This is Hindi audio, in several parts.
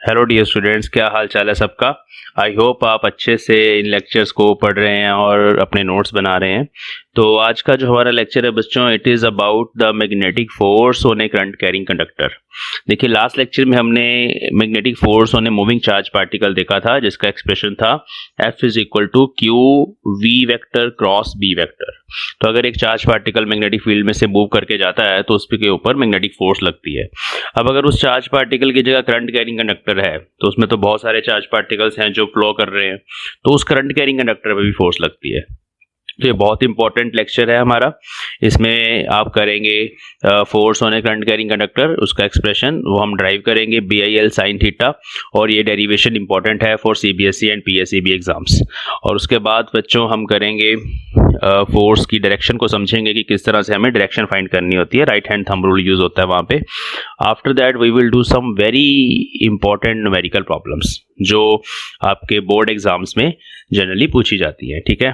हेलो डियर स्टूडेंट्स, क्या हाल चाल है सबका। आई होप आप अच्छे से इन लेक्चर्स को पढ़ रहे हैं और अपने नोट्स बना रहे हैं। तो आज का जो हमारा लेक्चर है बच्चों, it is about the magnetic force on a current carrying conductor. देखिए, लास्ट लेक्चर में हमने magnetic force on a moving charge particle देखा था, जिसका एक्सप्रेशन था F is equal to Q V vector cross B vector. तो अगर एक चार्ज पार्टिकल मैग्नेटिक फील्ड में से मूव करके जाता है तो उसके ऊपर मैग्नेटिक फोर्स लगती है। अब अगर उस चार्ज पार्टिकल की जगह करंट कैरिंग कंडक्टर है तो उसमें तो बहुत सारे चार्ज पार्टिकल्स हैं जो फ्लो कर रहे हैं, तो उस करंट कैरिंग कंडक्टर पे भी फोर्स लगती है। तो ये बहुत इंपॉर्टेंट लेक्चर है हमारा। इसमें आप करेंगे force on a current carrying conductor, उसका एक्सप्रेशन वो हम ड्राइव करेंगे BIL sin थीटा, और ये डेरिवेशन इंपॉर्टेंट है for CBSE and PSEB exams. और उसके बाद बच्चों हम करेंगे फोर्स की डायरेक्शन को समझेंगे कि किस तरह से हमें डायरेक्शन फाइंड करनी होती है, right hand thumb rule use होता है वहाँ पे। After that we will do some very important numerical problems जो आपके बोर्ड एग्जाम्स में जनरली पूछी जाती है, ठीक है।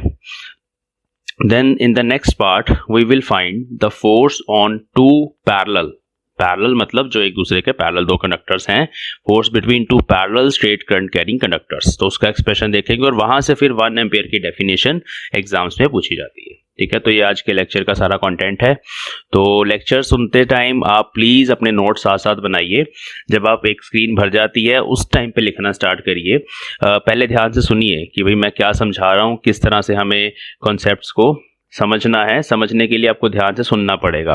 Then in the next part we will find the force on two parallel मतलब जो एक दूसरे के पैरेलल दो कंडक्टर्स हैं, force between two parallel straight current carrying conductors. तो उसका एक्सप्रेशन देखेंगे और वहां से फिर 1 एम्पियर की डेफिनेशन एग्जाम्स में पूछी जाती है, ठीक है। तो ये आज के लेक्चर का सारा कंटेंट है। तो लेक्चर सुनते टाइम आप प्लीज अपने नोट्स साथ साथ बनाइए। जब आप एक स्क्रीन भर जाती है उस टाइम पे लिखना स्टार्ट करिए। पहले ध्यान से सुनिए कि भाई मैं क्या समझा रहा हूँ, किस तरह से हमें कॉन्सेप्ट्स को समझना है। समझने के लिए आपको ध्यान से सुनना पड़ेगा।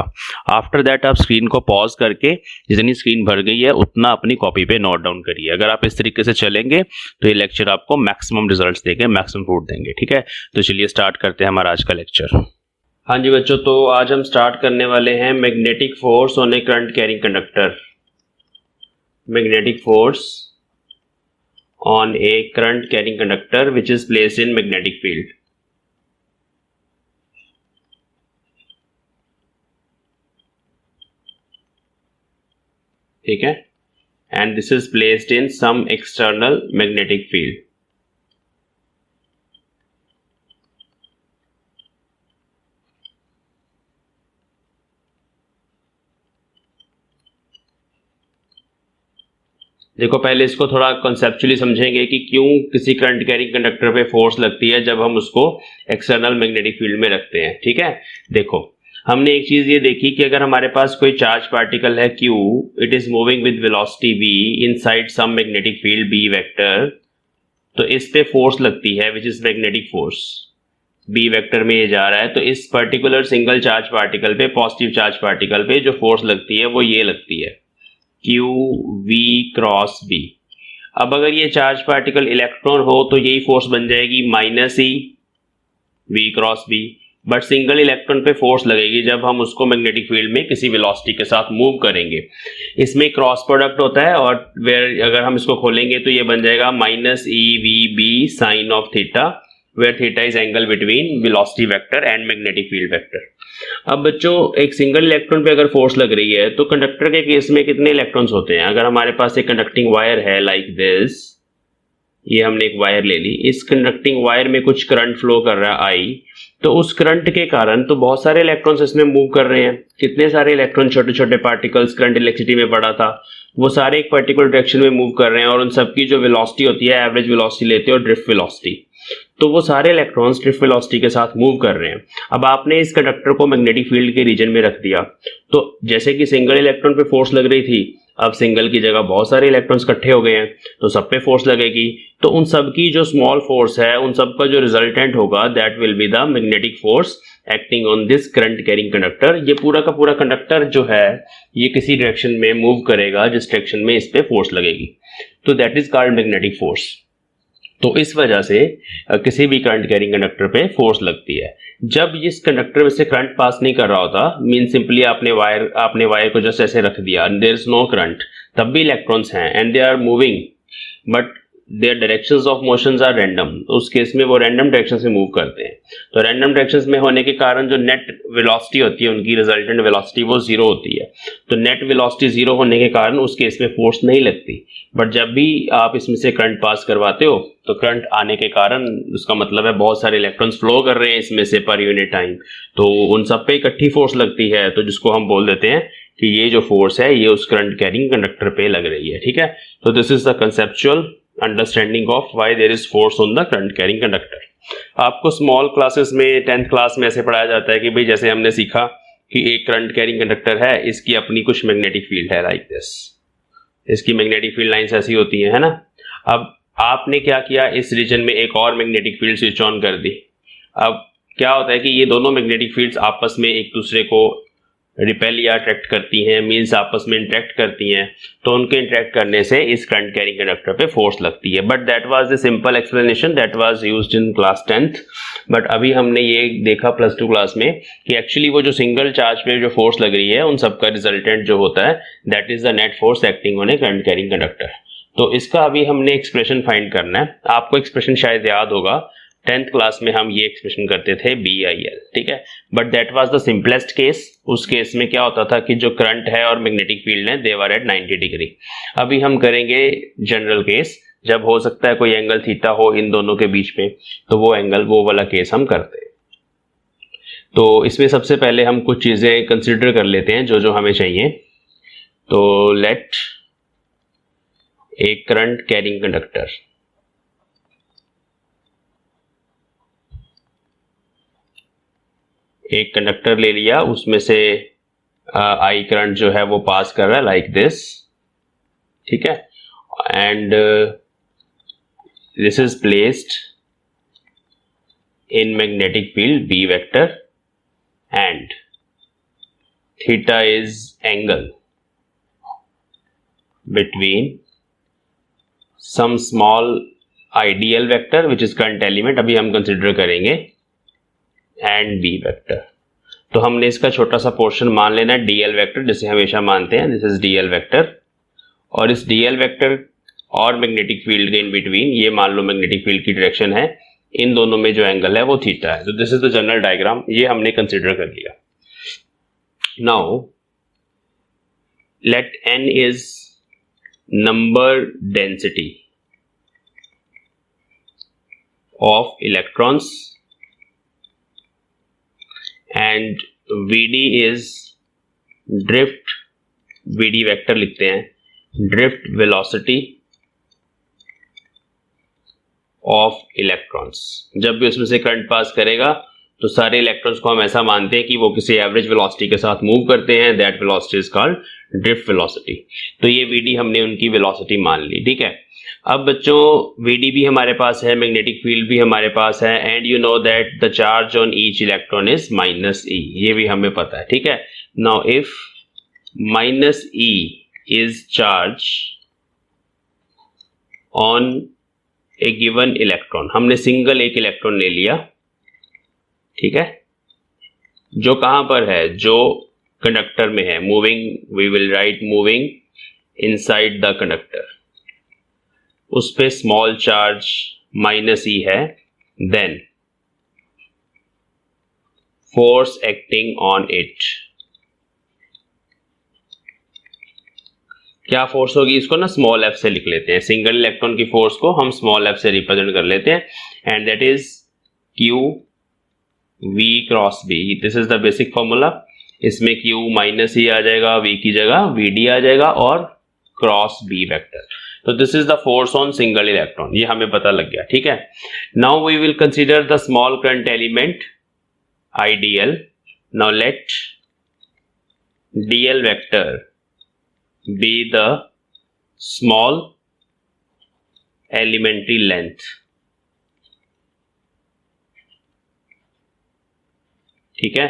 आफ्टर दैट आप स्क्रीन को पॉज करके जितनी स्क्रीन भर गई है उतना अपनी कॉपी पे नोट डाउन करिए। अगर आप इस तरीके से चलेंगे तो ये लेक्चर आपको मैक्सिमम रिजल्ट्स देंगे, मैक्सिमम फ्रूट देंगे, ठीक है। तो चलिए स्टार्ट करते हैं हमारा आज का लेक्चर। हाँ जी बच्चों, तो आज हम स्टार्ट करने वाले हैं magnetic force on a current carrying conductor. Magnetic force on a current carrying conductor which is placed in magnetic field. ठीक है, and this is placed in some external magnetic field. देखो, पहले इसको थोड़ा कॉन्सेप्चुअली समझेंगे कि क्यों किसी करंट कैरिंग कंडक्टर पे फोर्स लगती है जब हम उसको एक्सटर्नल मैग्नेटिक फील्ड में रखते हैं, ठीक है। देखो, हमने एक चीज ये देखी कि अगर हमारे पास कोई चार्ज पार्टिकल है Q, it is moving with velocity v inside some magnetic field B vector, तो इस पे फोर्स लगती है which is magnetic force. B vector में ये जा रहा है, तो इस पर्टिकुलर सिंगल चार्ज पार्टिकल पे, पॉजिटिव चार्ज पार्टिकल पे जो फोर्स लगती है वो ये लगती है Q V क्रॉस B। अब अगर ये चार्ज पार्टिकल इलेक्ट्रॉन हो तो यही फोर्स बन जाएगी -E V cross B। But single electron पे फोर्स लगेगी जब हम उसको मैग्नेटिक फील्ड में किसी वेलोसिटी के साथ मूव करेंगे। इसमें क्रॉस प्रोडक्ट होता है और वेयर अगर हम इसको खोलेंगे तो ये बन जाएगा -EVB sine of theta, where theta is angle between velocity vector and magnetic field vector. अब बच्चों, एक सिंगल इलेक्ट्रॉन पे अगर फोर्स लग रही है तो कंडक्टर के केस में कितने इलेक्ट्रॉन्स होते हैं। अगर हमारे पास एक कंडक्टिंग वायर है लाइक दिस, ये हमने एक वायर ले ली, इस कंडक्टिंग वायर में कुछ करंट फ्लो कर रहा है I, तो उस करंट के कारण तो बहुत सारे इलेक्ट्रॉन्स इसमें मूव कर रहे हैं। कितने सारे इलेक्ट्रॉन, छोटे छोटे पार्टिकल्स करंट इलेक्ट्रिसिटी में पड़ा था, वो सारे एक पर्टिकुलर डायरेक्शन में मूव कर रहे हैं और उन सबकी जो वेलोसिटी होती है, एवरेज वेलोसिटी लेते हैं और ड्रिफ्ट वेलोसिटी, तो वो सारे इलेक्ट्रॉन्स ड्रिफ्ट वेलोसिटी के साथ मूव कर रहे हैं। अब आपने इस कंडक्टर को मैग्नेटिक फील्ड के रीजन में रख दिया, तो जैसे कि सिंगल इलेक्ट्रॉन पे फोर्स लग रही थी, अब सिंगल की जगह बहुत सारे इलेक्ट्रॉन्स इकट्ठे हो गए हैं तो सब पे फोर्स लगेगी। तो उन सब की जो स्मॉल फोर्स है, उन सब का जो रिजल्टेंट होगा, that will be the magnetic force acting on this current carrying conductor. ये पूरा का पूरा कंडक्टर जो है ये किसी डायरेक्शन में मूव करेगा जिस डायरेक्शन में इस पे फोर्स लगेगी, तो that is called magnetic force. तो इस वजह से किसी भी करंट कैरिंग कंडक्टर पे फोर्स लगती है। जब इस कंडक्टर में से करंट पास नहीं कर रहा होता, मीन सिंपली आपने वायर को जस्ट ऐसे रख दिया, देयर इज नो करंट, तब भी इलेक्ट्रॉन्स हैं and they are moving, but their directions of motions are random, उस केस में वो रैंडम डायरेक्शन से मूव करते हैं। तो रैंडम डायरेक्शंस में होने के कारण जो नेट वेलोसिटी होती है उनकी रिजल्टेंट वेलोसिटी वो जीरो होती है। तो नेट वेलोसिटी जीरो होने के कारण उस केस में फोर्स नहीं लगती। बट जब भी आप इसमें से करंट पास करवाते हो तो करंट आने के कारण उसका मतलब है बहुत सारे इलेक्ट्रॉन्स फ्लो कर रहे हैं इसमें से पर यूनिट टाइम, तो उन सब पे इकट्ठी फोर्स लगती है, तो जिसको हम बोल देते हैं कि ये जो फोर्स है ये उस करंट कैरिंग कंडक्टर पे लग रही है। ठीक है, तो this is the conceptual understanding of why there is force on the current carrying conductor. आपको स्मॉल क्लासेस में 10th क्लास में ऐसे पढ़ाया जाता है कि भाई जैसे हमने सीखा कि एक करंट कैरिंग कंडक्टर है, इसकी अपनी कुछ मैग्नेटिक फील्ड है लाइक दिस, इसकी मैग्नेटिक फील्ड लाइंस ऐसी होती है ना। अब आपने क्या किया, इस रीजन में एक और मैग्नेटिक फील्ड स्विच ऑन कर दी। अब क्या होता है कि ये दोनों मैग्नेटिक फील्ड्स आपस में एक दूसरे को रिपेल या अट्रैक्ट करती हैं, मींस आपस में इंटरेक्ट करती हैं, तो उनके इंटरेक्ट करने से इस करंट कैरिंग कंडक्टर पे फोर्स लगती है। But that was the simple explanation that was used in class 10th। But अभी हमने ये देखा प्लस 2 क्लास में कि एक्चुअली वो जो सिंगल चार्ज पे जो फोर्स लग रही है उन सबका रिजल्टेंट जो होता है that is the net force acting on a current carrying conductor. तो इसका अभी हमने एक्सप्रेशन फाइंड करना है। आपको एक्सप्रेशन शायद याद होगा, 10th क्लास में हम ये एक्सप्रेशन करते थे BIL, ठीक है। But that was the simplest case. उस केस में क्या होता था कि जो करंट है और मैग्नेटिक फील्ड है दे वर एट 90 डिग्री। अभी हम करेंगे जनरल केस, जब हो सकता है कोई एंगल थीटा हो इन दोनों के बीच में, तो वो एंगल वो वाला केस हम करते हैं। तो इसमें सबसे पहले हम कुछ चीजें कंसिडर कर लेते हैं जो जो हमें चाहिए। तो लेट ए करंट कैरिंग कंडक्टर, एक कंडक्टर ले लिया, उसमें से आई करंट जो है वो पास कर रहा है लाइक दिस, ठीक है, and this is placed in magnetic field B vector and theta is angle between some small ideal vector which is current element, अभी हम कंसिडर करेंगे, एंड B वेक्टर। तो हमने इसका छोटा सा पोर्शन मान लेना है DL वेक्टर, जिसे हमेशा मानते हैं दिस इज DL वेक्टर, और इस DL वेक्टर और मैग्नेटिक फील्ड के इन बिटवीन ये मान लो मैग्नेटिक फील्ड की डायरेक्शन है, इन दोनों में जो एंगल है वो थीटा है। तो this is the general diagram, ये हमने कंसिडर कर लिया। Now let n is number density of electrons and Vd is drift, Vd vector लिखते हैं, ड्रिफ्ट वेलोसिटी ऑफ इलेक्ट्रॉन्स। जब भी उसमें से करंट पास करेगा तो सारे इलेक्ट्रॉन्स को हम ऐसा मानते हैं कि वो किसी एवरेज वेलोसिटी के साथ मूव करते हैं, that velocity is called drift velocity. तो ये Vd हमने उनकी वेलोसिटी मान ली, ठीक है। अब बच्चों Vd भी हमारे पास है, मैग्नेटिक फील्ड भी हमारे पास है, and you know that the charge on each electron is -e, ये भी हमें पता है, ठीक है। Now if -e is charge on A given electron, हमने सिंगल एक इलेक्ट्रॉन ले लिया, ठीक है, जो कहां पर है, जो कंडक्टर में है, moving, we will write moving inside the conductor, उस पे स्मॉल चार्ज -e है, then force acting on it, क्या फोर्स होगी, इसको ना स्मॉल f से लिख लेते हैं, सिंगल इलेक्ट्रॉन की फोर्स को हम स्मॉल f से रिप्रेजेंट कर लेते हैं, and that is q v cross b। This is the basic formula. इसमें q -e आ जाएगा, v की जगह vd आ जाएगा और क्रॉस b वेक्टर। तो this is the force on single electron, ये हमें पता लग गया, ठीक है। Now we will consider the small current element IDL। Now let DL vector be the small elementary length, ठीक है,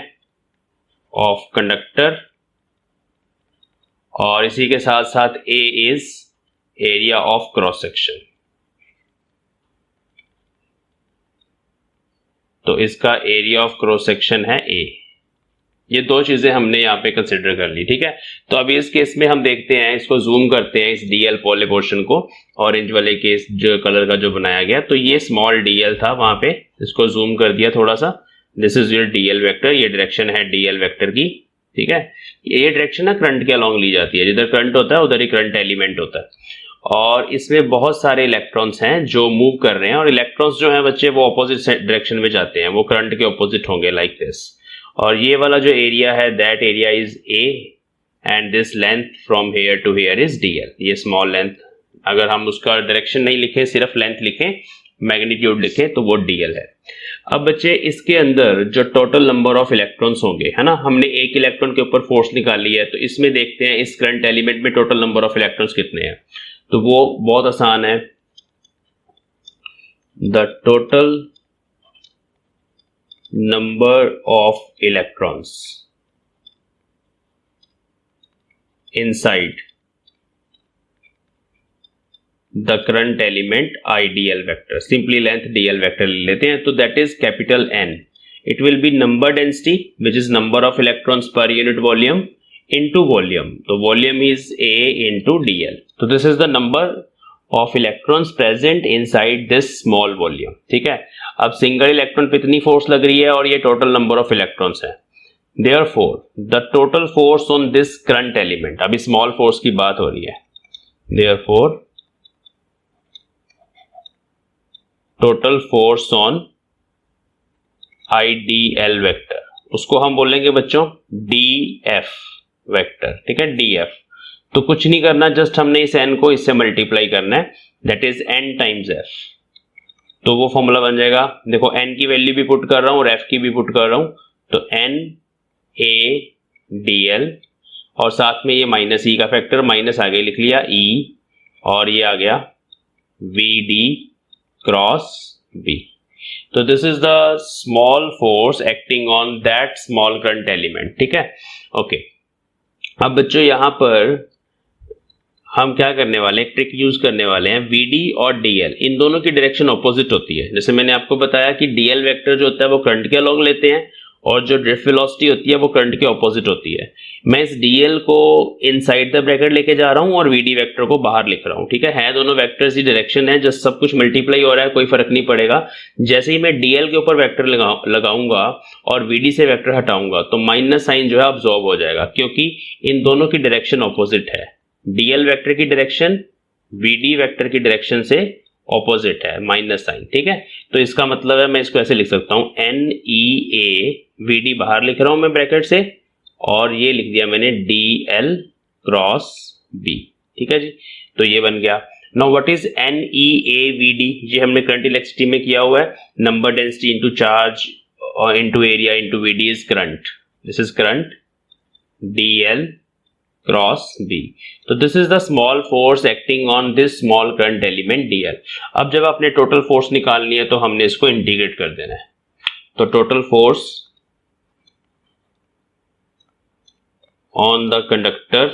of conductor, और इसी के साथ साथ A is area of cross section। तो इसका एरिया ऑफ क्रॉस सेक्शन है A। ये दो चीजें हमने यहाँ पे कंसिडर कर ली, ठीक है। तो अभी इस केस में हम देखते हैं, इसको जूम करते हैं इस डीएल पॉली पोर्शन को, ऑरेंज वाले केस जो कलर का जो बनाया गया, तो ये स्मॉल डीएल था वहां पे, इसको जूम कर दिया थोड़ा सा। This is your DL vector, ये डायरेक्शन है डीएल वेक्टर की, ठीक है। ये डायरेक्शन ना करंट के अलोंग ली जाती है, जिधर करंट होता है उधर ही करंट एलिमेंट होता है, और इसमें बहुत सारे इलेक्ट्रॉन्स हैं जो मूव कर रहे हैं, और इलेक्ट्रॉन्स जो हैं बच्चे वो ऑपोजिट डायरेक्शन में जाते हैं, वो करंट के ऑपोजिट होंगे लाइक दिस। और ये वाला जो एरिया है that area is A and this length from here to here is DL, ये स्मॉल लेंथ, अगर हम उसका डायरेक्शन नहीं लिखें सिर्फ लेंथ लिखें, मैग्नीट्यूड लिखें, तो वो डीएल है। अब बच्चे इसके अंदर जो टोटल नंबर ऑफ इलेक्ट्रॉन्स होंगे, है ना, हमने एक इलेक्ट्रॉन के ऊपर फोर्स निकाली है, तो इसमें देखते हैं इस करंट एलिमेंट में टोटल नंबर ऑफ इलेक्ट्रॉन्स कितने हैं। तो वो बहुत आसान है, the total number of electrons inside the current element IDL vector, simply length DL vector ले लेते हैं, तो that is capital N, it will be number density which is number of electrons per unit volume into volume, तो volume is A into dl, तो this is the number of electrons present inside this small volume, ठीक है। अब सिंगल इलेक्ट्रॉन पे इतनी फोर्स लग रही है और ये टोटल नंबर ऑफ इलेक्ट्रॉन्स है, therefore the total force on this current element, अभी स्मॉल फोर्स की बात हो रही है, therefore total force on IDL vector, उसको हम बोलेंगे बच्चों DF वेक्टर, ठीक है, डीएफ। तो कुछ नहीं करना, जस्ट हमने इस एन को इससे मल्टीप्लाई करना है, that is an times F, तो वो फॉर्मूला बन जाएगा। देखो एन की वैल्यू भी पुट कर रहा हूं और एफ की भी पुट कर रहा हूं, तो एन ए डी एल, और साथ में ये माइनस ई का फैक्टर, माइनस आगे लिख लिया ई, और ये आ गया वी डी क्रॉस बी। तो this is the small force acting on that small current element, ठीक है, ओके। अब बच्चों यहां पर हम क्या करने वाले हैं, ट्रिक यूज करने वाले हैं, VD और DL इन दोनों की डायरेक्शन ऑपोजिट होती है। जैसे मैंने आपको बताया कि DL वेक्टर जो होता है वो करंट के अलोंग लेते हैं, और जो ड्रिफ्ट वेलोसिटी होती है वो करंट के ऑपोजिट होती है। मैं इस DL को इनसाइड द ब्रैकेट लेके जा रहा हूं और VD वेक्टर को बाहर लिख रहा हूं, ठीक है दोनों वेक्टर्स ही डायरेक्शन है, जस्ट सब कुछ मल्टीप्लाई हो रहा है, कोई फर्क नहीं पड़ेगा। जैसे ही मैं DL के ऊपर वेक्टर लगाऊंगा और VD से वेक्टर हटाऊंगा तो माइनस साइन जो है अब्सॉर्ब हो जाएगा, क्योंकि इन दोनों की डायरेक्शन ऑपोजिट है। DL वेक्टर की डायरेक्शन VD वेक्टर की डायरेक्शन से ऑपोजिट है, माइनस साइन, ठीक है। तो इसका मतलब है मैं इसको ऐसे लिख सकता हूं, NEA VD बाहर लिख रहा हूं मैं ब्रैकेट से, और ये लिख दिया मैंने DL क्रॉस B, ठीक है जी। तो ये बन गया। Now what is NEA VD, ये हमने करंट इलेक्ट्रिसिटी में किया हुआ है, नंबर डेंसिटी इनटू चार्ज और into area into VD is current, this is current DL cross B। तो this is the small force acting on this small current element DL। अब जब आपने टोटल फोर्स निकालनी है तो हमने इसको इंटीग्रेट कर देना है, तो total force on the conductor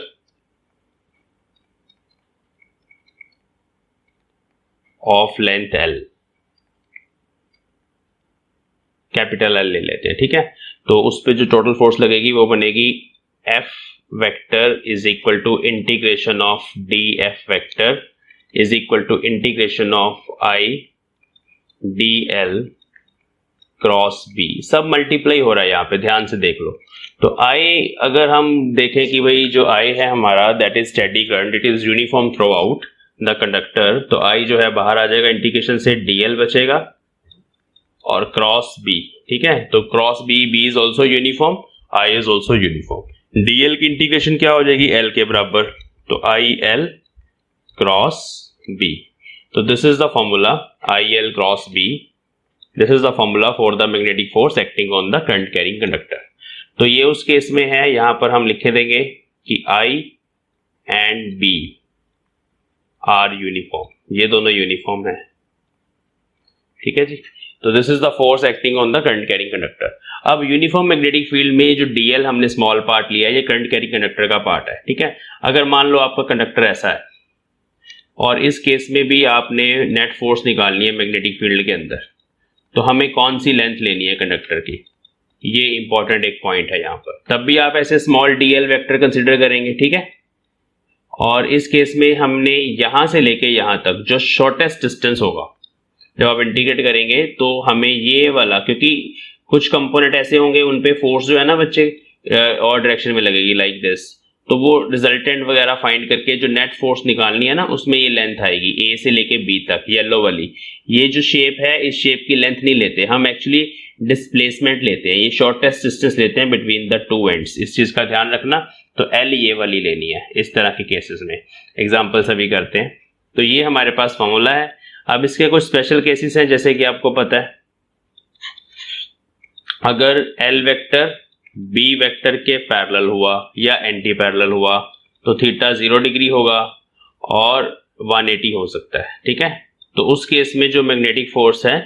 of length L, capital L ले लेते हैं, ठीक है। तो उस पे जो टोटल फोर्स लगेगी वो बनेगी F vector is equal to integration of DF vector is equal to integration of I DL cross B। सब मल्टीप्लाई हो रहा है यहाँ पे, ध्यान से देख लो। तो I अगर हम देखें कि भाई जो I है हमारा that is steady current, it is uniform through out the conductor, तो I जो है बाहर आ जाएगा, इंटीग्रेशन से DL बचेगा और क्रॉस B, ठीक है। तो cross B, B is also uniform, I is also uniform. DL की इंटीग्रेशन क्या हो जाएगी, L के बराबर, तो IL क्रॉस B। तो this is the formula IL cross B, this is the formula for the magnetic force acting on the current carrying conductor. तो ये उस केस में है, यहां पर हम लिखे देंगे कि I and B are uniform, ये दोनों यूनिफॉर्म है, ठीक है जी। तो this is the force acting on the current carrying conductor. अब यूनिफॉर्म मैग्नेटिक फील्ड में जो DL हमने स्मॉल पार्ट लिया है, ये करंट कैरिंग कंडक्टर का पार्ट है, ठीक है। अगर मान लो आपका कंडक्टर ऐसा है और इस केस में भी आपने नेट फोर्स निकालनी है मैग्नेटिक फील्ड के अंदर, तो हमें कौन सी लेंथ लेनी है कंडक्टर की, ये इंपॉर्टेंट एक पॉइंट है यहाँ पर। तब भी आप ऐसे स्मॉल dl वेक्टर कंसिडर करेंगे, ठीक है। और इस केस में हमने यहां से लेके यहां तक जो शॉर्टेस्ट डिस्टेंस होगा, जब आप इंटीग्रेट करेंगे तो हमें ये वाला, क्योंकि कुछ कंपोनेंट ऐसे होंगे उन पे फोर्स जो है ना बच्चे और डायरेक्शन में लगेगी लाइक दिस, तो वो रिजल्टेंट वगैरह फाइंड करके जो नेट फोर्स निकालनी है ना, उसमें ये लेंथ आएगी ए से लेके बी तक, येलो वाली। ये जो शेप है, इस शेप की लेंथ नहीं लेते हम, एक्चुअली डिस्प्लेसमेंट लेते हैं, ये शॉर्टेस्ट डिस्टेंस लेते हैं बिटवीन द टू एंड्स। इस चीज का ध्यान रखना। तो एल ये वाली लेनी है इस तरह के केसेस में। एग्जाम्पल सभी करते हैं। तो ये हमारे पास फॉर्मूला है। अब इसके कुछ स्पेशल केसेस हैं, जैसे कि आपको पता है अगर एल वेक्टर बी वेक्टर के पैरेलल हुआ या एंटी पैरेलल हुआ तो थीटा 0 डिग्री होगा और 180 हो सकता है, ठीक है। तो उस केस में जो मैग्नेटिक फोर्स है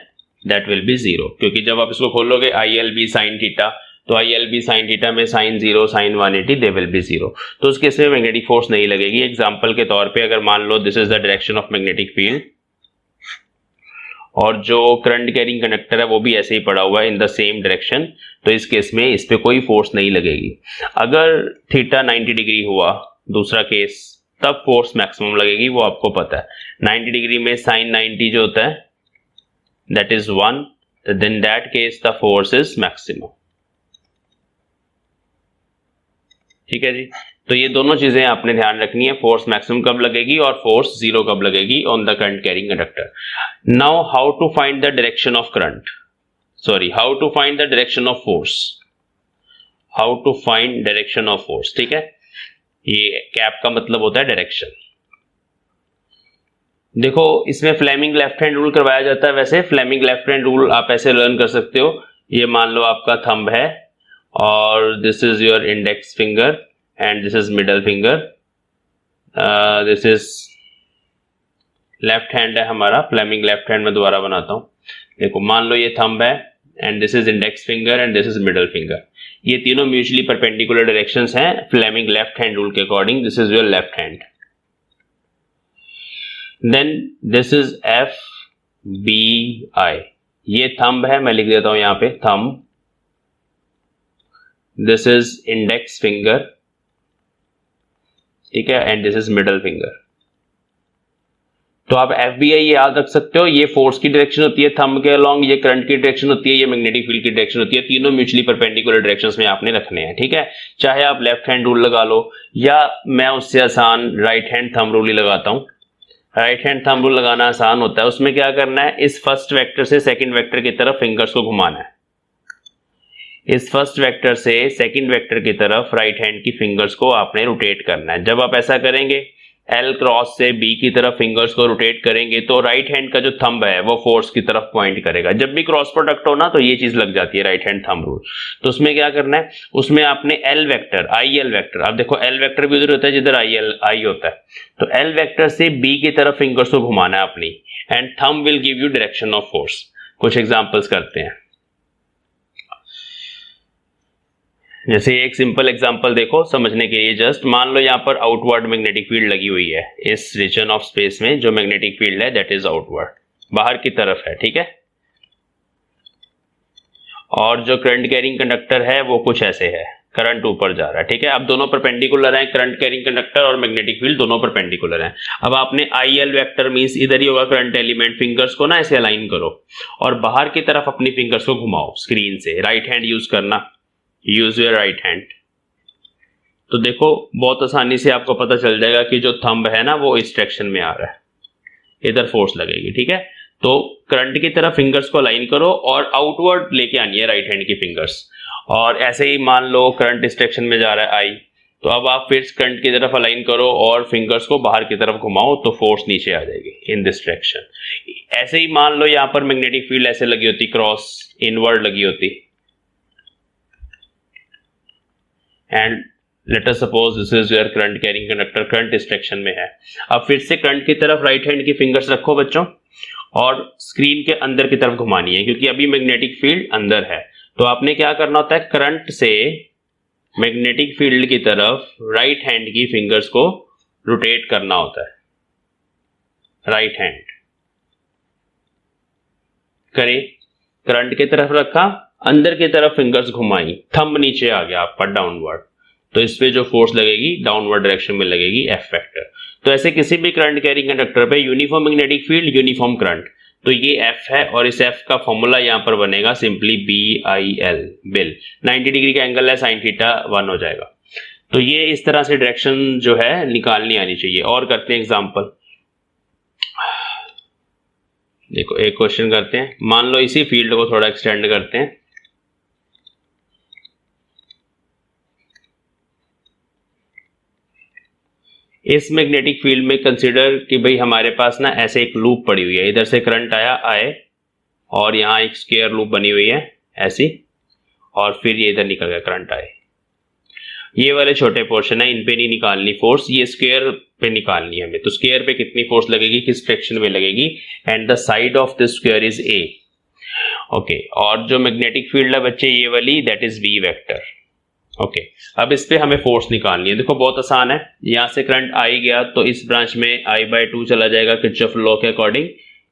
दैट विल बी 0, क्योंकि जब आप इसको खोलोगे I L B sine theta, तो I L B sine theta में sine 0 sine 180 they will be 0। तो उस केस में मैग्नेटिक फोर्स नहीं लगेगी। एग्जाम्पल के तौर पे अगर मान लो this is the direction of magnetic field और जो करंट कैरिंग कंडक्टर है वो भी ऐसे ही पड़ा हुआ है इन द सेम डायरेक्शन, तो इस केस में इस पे कोई फोर्स नहीं लगेगी। अगर थीटा 90 डिग्री हुआ, दूसरा केस, तब फोर्स मैक्सिमम लगेगी, वो आपको पता है। 90 डिग्री में साइन 90 जो होता है that is 1, then that case the force is maximum, ठीक है जी। तो ये दोनों चीजें आपने ध्यान रखनी है, फोर्स मैक्सिमम कब लगेगी और फोर्स 0 कब लगेगी on the current carrying conductor. Now how to find the direction of current, sorry how to find the direction of force, how to find direction of force, ठीक है। ये कैप का मतलब होता है डायरेक्शन। देखो इसमें फ्लेमिंग लेफ्ट हैंड रूल करवाया जाता है। वैसे फ्लेमिंग लेफ्ट हैंड रूल आप ऐसे लर्न कर सकते हो। ये मान लो आपका थंब है और this is your index finger and this is middle finger, this is left hand है हमारा। फ्लेमिंग लेफ्ट हैंड में दोबारा बनाता हूं। देखो मान लो ये थंब है and this is index finger and this is middle finger. ये तीनों म्यूचुअली परपेंडिकुलर डायरेक्शंस हैं फ्लेमिंग लेफ्ट हैंड रूल के according. This is your left hand. Then this is F B I, ये थंब है, मैं लिख देता हूं यहां पे thumb. This is index finger, ठीक है, and this is middle finger. तो आप एफ बी आई याद रख सकते हो। ये फोर्स की डायरेक्शन होती है थंब के अलोंग, ये करंट की डायरेक्शन होती है, ये मैग्नेटिक फील्ड की डायरेक्शन होती है। तीनों म्यूचुअली परपेंडिकुलर डायरेक्शंस में आपने रखने हैं, ठीक है। चाहे आप लेफ्ट हैंड रूल लगा लो या मैं उससे आसान राइट हैंड थंब रूल ही लगाता हूं। राइट हैंड थंब रूल लगाना आसान होता है। उसमें क्या करना है, इस फर्स्ट वेक्टर से सेकंड वेक्टर की तरफ फिंगर्स को घुमाना है। इस फर्स्ट वेक्टर से सेकंड वेक्टर की तरफ राइट हैंड की फिंगर्स को आपने रोटेट करना है। जब आप ऐसा करेंगे, एल क्रॉस से बी की तरफ फिंगर्स को रोटेट करेंगे, तो राइट हैंड का जो थंब है वो फोर्स की तरफ पॉइंट करेगा। जब भी क्रॉस प्रोडक्ट हो ना तो ये चीज लग जाती है राइट हैंड थंब रूल। तो उसमें क्या करना है, उसमें आपने L vector, I L vector, अब देखो एल वेक्टर भी उधर होता है जिधर आई होता है, तो एल वेक्टर से बी की तरफ फिंगर्स को घुमाना है अपनी, and thumb will give you direction of force. कुछ एग्जांपल्स करते हैं। जैसे एक सिंपल एग्जांपल देखो समझने के लिए, जस्ट मान लो यहां पर आउटवर्ड मैग्नेटिक फील्ड लगी हुई है। इस रीजन ऑफ स्पेस में जो मैग्नेटिक फील्ड है दैट इज आउटवर्ड, बाहर की तरफ है, ठीक है। और जो करंट कैरिंग कंडक्टर है वो कुछ ऐसे है, करंट ऊपर जा रहा है, ठीक है। अब दोनों परपेंडिकुलर हैं, करंट कैरिंग कंडक्टर और मैग्नेटिक फील्ड दोनों परपेंडिकुलर हैं। अब आपने आई एल वेक्टर मींस इधर ही होगा करंट एलिमेंट, फिंगर्स को ना ऐसे अलाइन करो और बाहर की तरफ अपनी फिंगर्स को घुमाओ स्क्रीन से। राइट हैंड यूज करना, यूज योर राइट हैंड। तो देखो बहुत आसानी से आपको पता चल जाएगा कि जो थंब है ना वो इस डायरेक्शन में आ रहा है, इधर फोर्स लगेगी, ठीक है। तो करंट की तरफ फिंगर्स को अलाइन करो और आउटवर्ड लेके आनी है राइट हैंड की फिंगर्स। और ऐसे ही मान लो करंट इस डायरेक्शन में जा रहा है आई, तो अब आप फिर करंट की तरफ अलाइन करो और फिंगर्स को बाहर की तरफ घुमाओ तो फोर्स नीचे आ जाएगी इन दिस डायरेक्शन। ऐसे ही मान लो यहां पर मैग्नेटिक फील्ड ऐसे लगी होती, क्रॉस इनवर्ड लगी होती, and let us suppose this is your current carrying conductor, current इस डायरेक्शन में है। अब फिर से करंट की तरफ राइट हैंड की फिंगर्स रखो बच्चों और स्क्रीन के अंदर की तरफ घुमानी है, क्योंकि अभी मैग्नेटिक फील्ड अंदर है। तो आपने क्या करना होता है, करंट से मैग्नेटिक फील्ड की तरफ राइट हैंड की फिंगर्स को रोटेट करना होता है। राइट हैंड करे, करंट की तरफ रखा अंदर की तरफ फिंगर्स घुमाई, थंब नीचे आ गया आपका डाउनवर्ड, तो इस पे जो फोर्स लगेगी डाउनवर्ड डायरेक्शन में लगेगी एफ वेक्टर। तो ऐसे किसी भी करंट कैरिंग कंडक्टर पे uniform magnetic field, uniform current, तो ये एफ है और इस एफ का फॉर्मूला यहां पर बनेगा सिंपली बी आई एल, बिल। 90 डिग्री का एंगल है, साइन थीटा 1 हो जाएगा। तो ये इस तरह से डायरेक्शन जो है निकालनी आनी चाहिए। और करते हैं एग्जांपल, देखो एक क्वेश्चन करते हैं, मान लो इसी फील्ड को थोड़ा एक्सटेंड करते हैं। इस मैग्नेटिक फील्ड में कंसीडर कि भाई हमारे पास ना ऐसे एक लूप पड़ी हुई है, इधर से करंट आया आए और यहाँ एक स्क्वायर लूप बनी हुई है ऐसी, और फिर ये इधर निकल गया करंट आए। ये वाले छोटे पोर्शन है, इन पे नहीं निकालनी फोर्स, ये स्क्वायर पे निकालनी है हमें। तो स्क्वायर पे कितनी फोर्स लगेगी, किस डायरेक्शन में लगेगी, and the side of the square is A. Okay, और जो मैग्नेटिक फील्ड है बच्चे ये वाली, that is V vector. Okay, अब इस पे हमें फोर्स निकालनी है। देखो बहुत आसान है, यहां से करंट आई गया तो इस ब्रांच में I/2 चला जाएगा किरचॉफ लॉ के अकॉर्डिंग,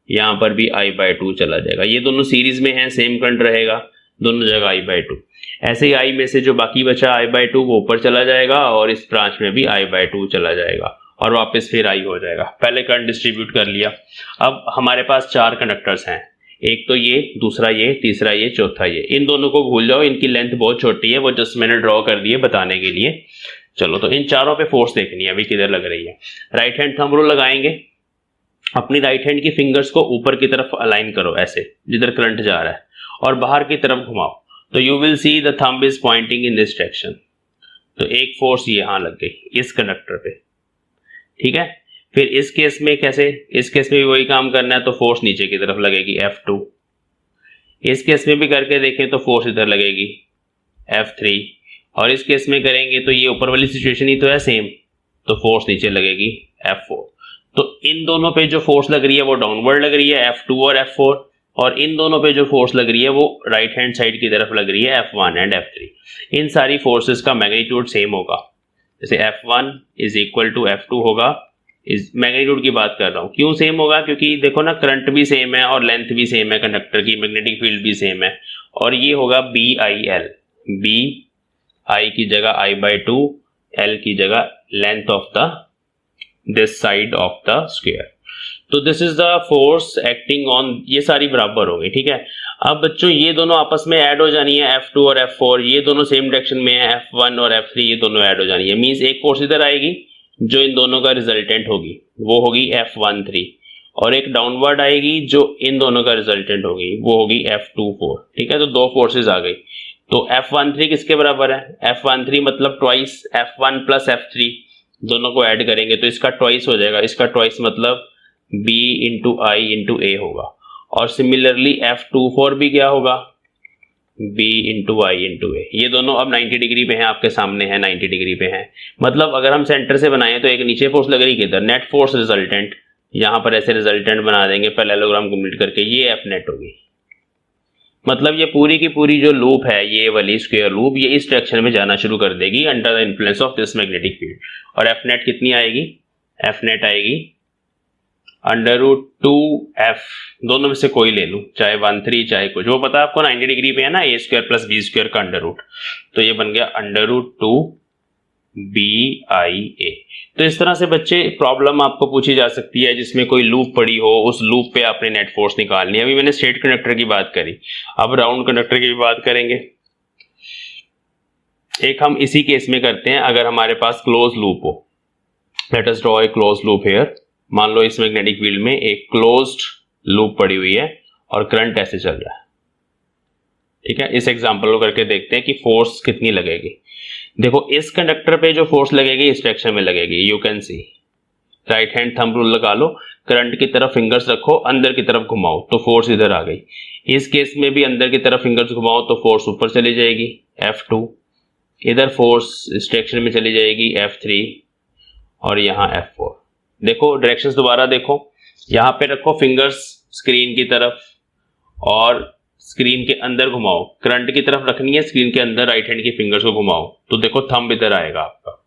यहां पर भी I/2 चला जाएगा। ये दोनों सीरीज में हैं, सेम करंट रहेगा दोनों जगह I/2। ऐसे ही I में से जो बाकी बचा I/2 वो ऊपर चला जाएगा और इस ब्रांच में भी I/2 चला जाएगा और वापस फिर I हो जाएगा। पहले करंट डिस्ट्रीब्यूट कर लिया। अब हमारे पास 4 कंडक्टर्स हैं, एक तो ये, दूसरा ये, तीसरा ये, चौथा ये। इन दोनों को भूल जाओ, इनकी लेंथ बहुत छोटी है, वो जस्ट मैंने ड्रॉ कर दी है बताने के लिए। चलो, तो इन चारों पे फोर्स देखनी है अभी किधर लग रही है। राइट हैंड थंब रूल लगाएंगे, अपनी राइट हैंड की फिंगर्स को ऊपर की तरफ अलाइन करो ऐसे जिधर करंट जा रहा है और बाहर की तरफ घुमाओ, तो you will see the thumb is pointing in this direction. तो एक फोर्स यहां लग गई इस कंडक्टर पे, ठीक है। फिर इस केस में कैसे, इस केस में भी वही काम करना है, तो फोर्स नीचे की तरफ लगेगी F2। इस केस में भी करके देखें तो फोर्स इधर लगेगी F3, और इस केस में करेंगे तो ये ऊपर वाली सिचुएशन ही तो है सेम, तो फोर्स नीचे लगेगी F4। तो इन दोनों पे जो फोर्स लग रही है वो डाउनवर्ड लग रही है F2 और F4, और इन दोनों पे जो फोर्स लग रही है वो राइट हैंड साइड की तरफ लग रही है F1 एंड F3। इन सारी फोर्सेस का मैग्नीट्यूड सेम होगा, जैसे F1 is equal to F2 होगा, इस मैग्नीट्यूड की बात कर रहा हूं। क्यों सेम होगा, क्योंकि देखो ना करंट भी सेम है और लेंथ भी सेम है कंडक्टर की, मैग्नेटिक फील्ड भी सेम है, और ये होगा BIL, B I की जगह I/2, L की जगह length of the this side of the square. तो this is the force acting on, ये सारी बराबर होगी, ठीक है। अब बच्चों ये दोनों आपस में ऐड हो जानी है, F2 और F4, ये दोनों सेम डायरेक्शन में है, F1 और F3 ये दोनों ऐड हो जानी है। मींस एक फोर्स इधर आएगी जो इन दोनों का रिजल्टेंट होगी, वो होगी F13, और एक डाउनवर्ड आएगी जो इन दोनों का रिजल्टेंट होगी, वो होगी F24, ठीक है। तो दो फोर्सेस आ गई। तो F13 किसके बराबर है, F13 मतलब ट्वाइस F1 प्लस F3, दोनों को ऐड करेंगे तो इसका ट्वाइस हो जाएगा, इसका ट्वाइस मतलब B into I into A होगा। और सिमिलरली F24 भी क्या होगा, B into I into A। ये दोनों अब 90 डिग्री पे हैं, आपके सामने है 90 डिग्री पे हैं। मतलब अगर हम सेंटर से बनाएं तो एक नीचे फोर्स लग रही किधर, नेट फोर्स रिजल्टेंट, यहां पर ऐसे रिजल्टेंट बना देंगे पैरेललोग्राम कंप्लीट करके, ये F नेट होगी। मतलब ये पूरी की पूरी जो लूप है, ये वाली स्क्वायर लूप, ये इस डायरेक्शन में जाना शुरू कर देगी under the influence of this magnetic field. और F नेट कितनी आएगी, F नेट आएगी √2F, दोनों में से कोई ले लूं, चाहे 13 चाहे कुछ, वो पता है आपको 90 डिग्री पे है ना, A square plus B square का अंडर रूट, तो ये बन गया √2BIA। तो इस तरह से बच्चे प्रॉब्लम आपको पूछी जा सकती है जिसमें कोई लूप पड़ी हो, उस लूप पे आपने नेट फोर्स निकालनी है। अभी मैंने स्ट्रेट कंडक्टर की बात करी, अब राउंड कंडक्टर की भी बात करेंगे। एक हम इसी केस में करते हैं, अगर हमारे पास क्लोज लूप हो, let us draw a close loop here. मान लो इस मैग्नेटिक फील्ड में एक क्लोज्ड लूप पड़ी हुई है और करंट ऐसे चल रहा है, ठीक है। इस एग्जांपल को करके देखते हैं कि फोर्स कितनी लगेगी। देखो इस कंडक्टर पे जो फोर्स लगेगी इस डायरेक्शन में लगेगी, you can see. Right hand thumb rule लगा लो, करंट की तरफ फिंगर्स रखो, अंदर की तरफ घुमाओ तो फोर्स इधर आ गई। इस केस में भी अंदर की तरफ फिंगर्स घुमाओ तो फोर्स ऊपर चली जाएगी F2, इधर फोर्स इस डायरेक्शन में चली जाएगी F3, और यहाँ F4। देखो डायरेक्शंस दोबारा देखो, यहां पे रखो फिंगर्स स्क्रीन की तरफ और स्क्रीन के अंदर घुमाओ, करंट की तरफ रखनी है, स्क्रीन के अंदर राइट हैंड की फिंगर्स को घुमाओ तो देखो थंब इधर आएगा आपका।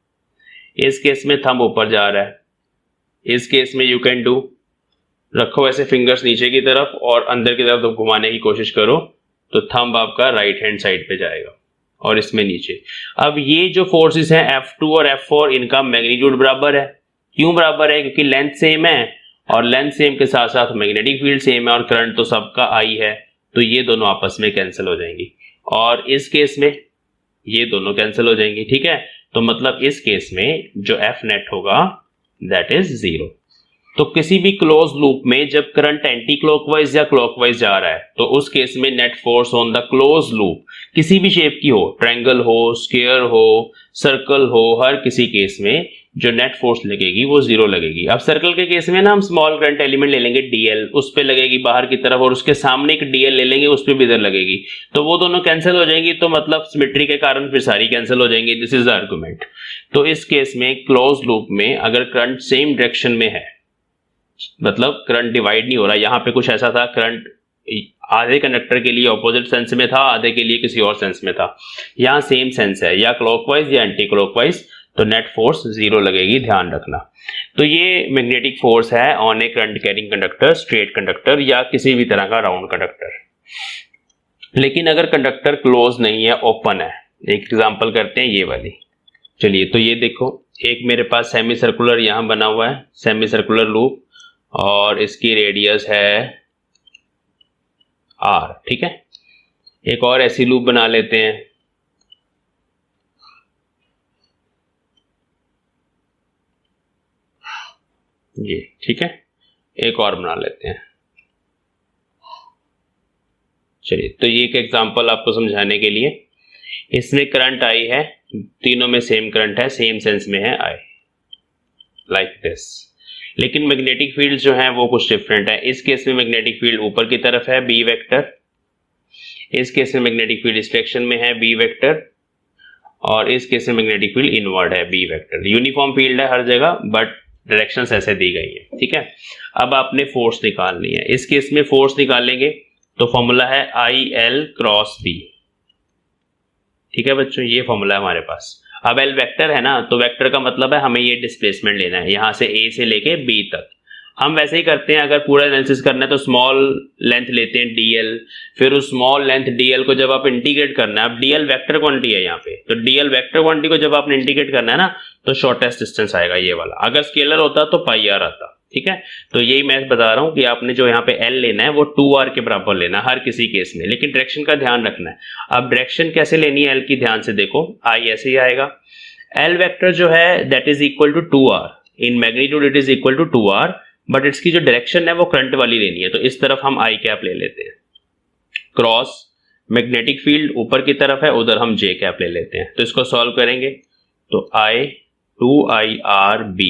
इस केस में थंब ऊपर जा रहा है, इस केस में यू कैन डू, रखो ऐसे फिंगर्स नीचे की तरफ और अंदर की तरफ घुमाने की कोशिश करो तो थंब आपका राइट हैंड साइड पे जाएगा और इसमें नीचे। अब ये जो फोर्सेस हैं F2 और F4, इनका मैग्नीट्यूड बराबर है। क्यों बराबर है? क्योंकि लेंथ सेम है, और लेंथ सेम के साथ साथ मैग्नेटिक फील्ड सेम है, और करंट तो सबका I है, तो ये दोनों आपस में कैंसिल हो जाएंगी, और इस केस में ये दोनों कैंसिल हो जाएंगी। ठीक है, तो मतलब इस केस में जो F नेट होगा दैट इज 0। तो किसी भी क्लोज लूप में जब करंट एंटी क्लॉकवाइज या क्लॉकवाइज जा रहा है, तो उस केस में net force on the close loop किसी भी शेप की हो, ट्रायंगल हो, स्क्वायर हो, सर्कल हो, हर किसी केस में जो नेट फोर्स लगेगी वो 0 लगेगी। अब सर्कल के केस में ना हम स्मॉल करंट एलिमेंट ले लेंगे DL, उस पे लगेगी बाहर की तरफ, और उसके सामने एक DL ले लेंगे, उस पे भी इधर लगेगी, तो वो दोनों कैंसिल हो जाएंगी। तो मतलब सिमेट्री के कारण फिर सारी कैंसिल हो जाएंगी। This is the argument. तो इस केस में क्लोज लूप में अगर करंट सेम डायरेक्शन में है, मतलब करंट डिवाइड नहीं हो रहा, यहाँ पे कुछ ऐसा था, करंट आधे कंडक्टर के लिए ऑपोजिट सेंस में था, आधे के लिए किसी और सेंस में था, यहाँ सेम सेंस है, या क्लॉकवाइज या एंटी क्लॉकवाइज, तो नेट फोर्स 0 लगेगी, ध्यान रखना। तो ये मैग्नेटिक फोर्स है on a current carrying conductor, straight conductor या किसी भी तरह का राउंड कंडक्टर। लेकिन अगर कंडक्टर क्लोज नहीं है, ओपन है, एक एग्जांपल करते हैं ये वाली। चलिए, तो ये देखो, एक मेरे पास सेमी सर्कुलर यहां बना हुआ है, सेमी सर्कुलर लूप, और इसकी रेडियस है R। ठीक है, एक और ऐसी लूप बना लेते हैं, ये। ठीक है, एक और बना लेते हैं। चलिए, तो ये एक एग्जांपल आपको समझाने के लिए, इसमें करंट I है, तीनों में सेम करंट है, सेम सेंस में है I, लाइक दिस। लेकिन मैग्नेटिक फील्ड जो है वो कुछ डिफरेंट है। इस केस में मैग्नेटिक फील्ड ऊपर की तरफ है, B वेक्टर। इस केस में मैग्नेटिक फील्ड इस डायरेक्शन में है, B वेक्टर, और इस केस में मैग्नेटिक फील्ड इनवर्ड है, B वेक्टर। यूनिफॉर्म फील्ड है हर जगह, बट डायरेक्शंस ऐसे दी गई है। ठीक है, अब आपने फोर्स निकालनी है। इस केस में फोर्स निकालेंगे तो फॉर्मूला है IL क्रॉस B। ठीक है बच्चों, ये फॉर्मूला है हमारे पास। अब L वेक्टर है ना, तो वेक्टर का मतलब है हमें ये डिस्प्लेसमेंट लेना है, यहां से A से लेके B तक। हम वैसे ही करते हैं, अगर पूरा एनालिसिस करना है तो स्मॉल लेंथ लेते हैं DL, फिर उस स्मॉल लेंथ DL को जब आप इंटीग्रेट करना है, अब DL वेक्टर क्वांटिटी है यहाँ पे, तो DL वेक्टर क्वांटिटी को जब आपने इंटीग्रेट करना है ना, तो शॉर्टेस्ट डिस्टेंस आएगा ये वाला। अगर स्केलर होता तो पाई आर आता। ठीक है, तो यही मैं बता रहा हूं कि आपने जो यहाँ पे L लेना है वो 2R के बराबर लेना है हर किसी केस में, लेकिन डायरेक्शन का ध्यान रखना है। अब डायरेक्शन कैसे लेनी है L की, ध्यान से देखो, I ऐसे ही आएगा, L वेक्टर जो है that is equal to 2R, in magnitude it is equal to 2R, but इसकी जो डायरेक्शन है वो करंट वाली लेनी है, तो इस तरफ हम I कैप ले लेते हैं, क्रॉस मैग्नेटिक फील्ड ऊपर की तरफ है, उधर हम J कैप ले लेते हैं। तो इसको सॉल्व करेंगे तो I 2IRB,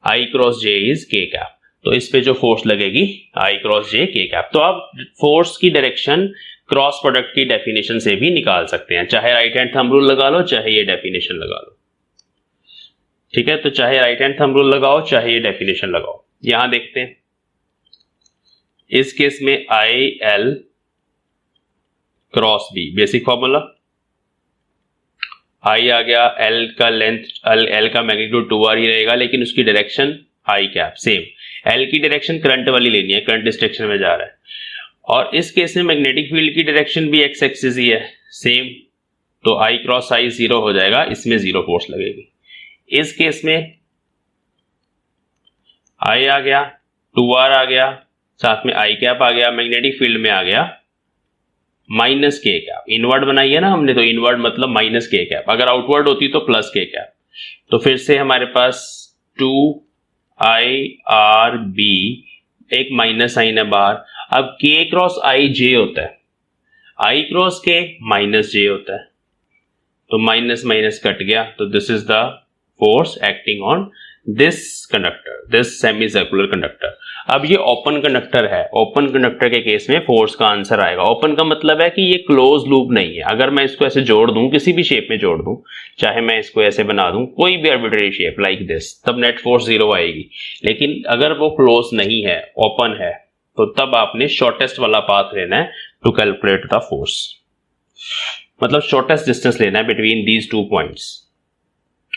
I cross J is K cap, तो इस पे जो फोर्स लगेगी I cross J K cap. तो आप फोर्स की डायरेक्शन क्रॉस प्रोडक्ट की डेफिनेशन से भी निकाल सकते हैं, चाहे राइट हैंड थंब रूल लगा लो, चाहे ये डेफिनेशन लगा लो। ठीक है, तो चाहे राइट हैंड थंब रूल लगाओ, चाहे ये डेफिनेशन लगाओ। यहां देखते हैं, इस केस में IL cross B, basic formula, I आ गया, L का लेंथ, L का मैग्नीट्यूड 2R ही रहेगा, लेकिन उसकी direction I cap same. L की डायरेक्शन करंट वाली लेनी है, करंट इस डायरेक्शन में जा रहा है, और इस केस में मैग्नेटिक फील्ड की डायरेक्शन भी x एक्सिस ही है, सेम, तो I क्रॉस I 0 हो जाएगा, इसमें 0 फोर्स लगेगी। इस केस में I आ गया, 2R आ गया, साथ में I कैप आ गया, मैग्नेटिक फील्ड में आ गया माइनस K कैप। इनवर्ड बनाई है ना हमने, तो इनवर्ड मतलब माइनस K कैप, अगर आउटवर्ड होती तो प्लस K कैप। तो फिर से हमारे पास 2IRB, एक माइनस साइन है बाहर। अब K क्रॉस I J होता है, I cross K minus J होता है, तो माइनस माइनस कट गया, तो this is the force acting on this conductor, this semi circular conductor. अब ये ओपन कंडक्टर है, ओपन कंडक्टर के केस में फोर्स का आंसर आएगा। ओपन का मतलब है कि ये क्लोज लूप नहीं है। अगर मैं इसको ऐसे जोड़ दूं, किसी भी शेप में जोड़ दूं, चाहे मैं इसको ऐसे बना दूं, कोई भी आर्बिट्रेरी शेप लाइक दिस, तब नेट फोर्स 0 आएगी। लेकिन अगर वो क्लोज नहीं है, ओपन है, तो तब आपने शॉर्टेस्ट वाला पाथ लेना है टू कैलकुलेट द फोर्स, मतलब शॉर्टेस्ट डिस्टेंस लेना है between these 2 points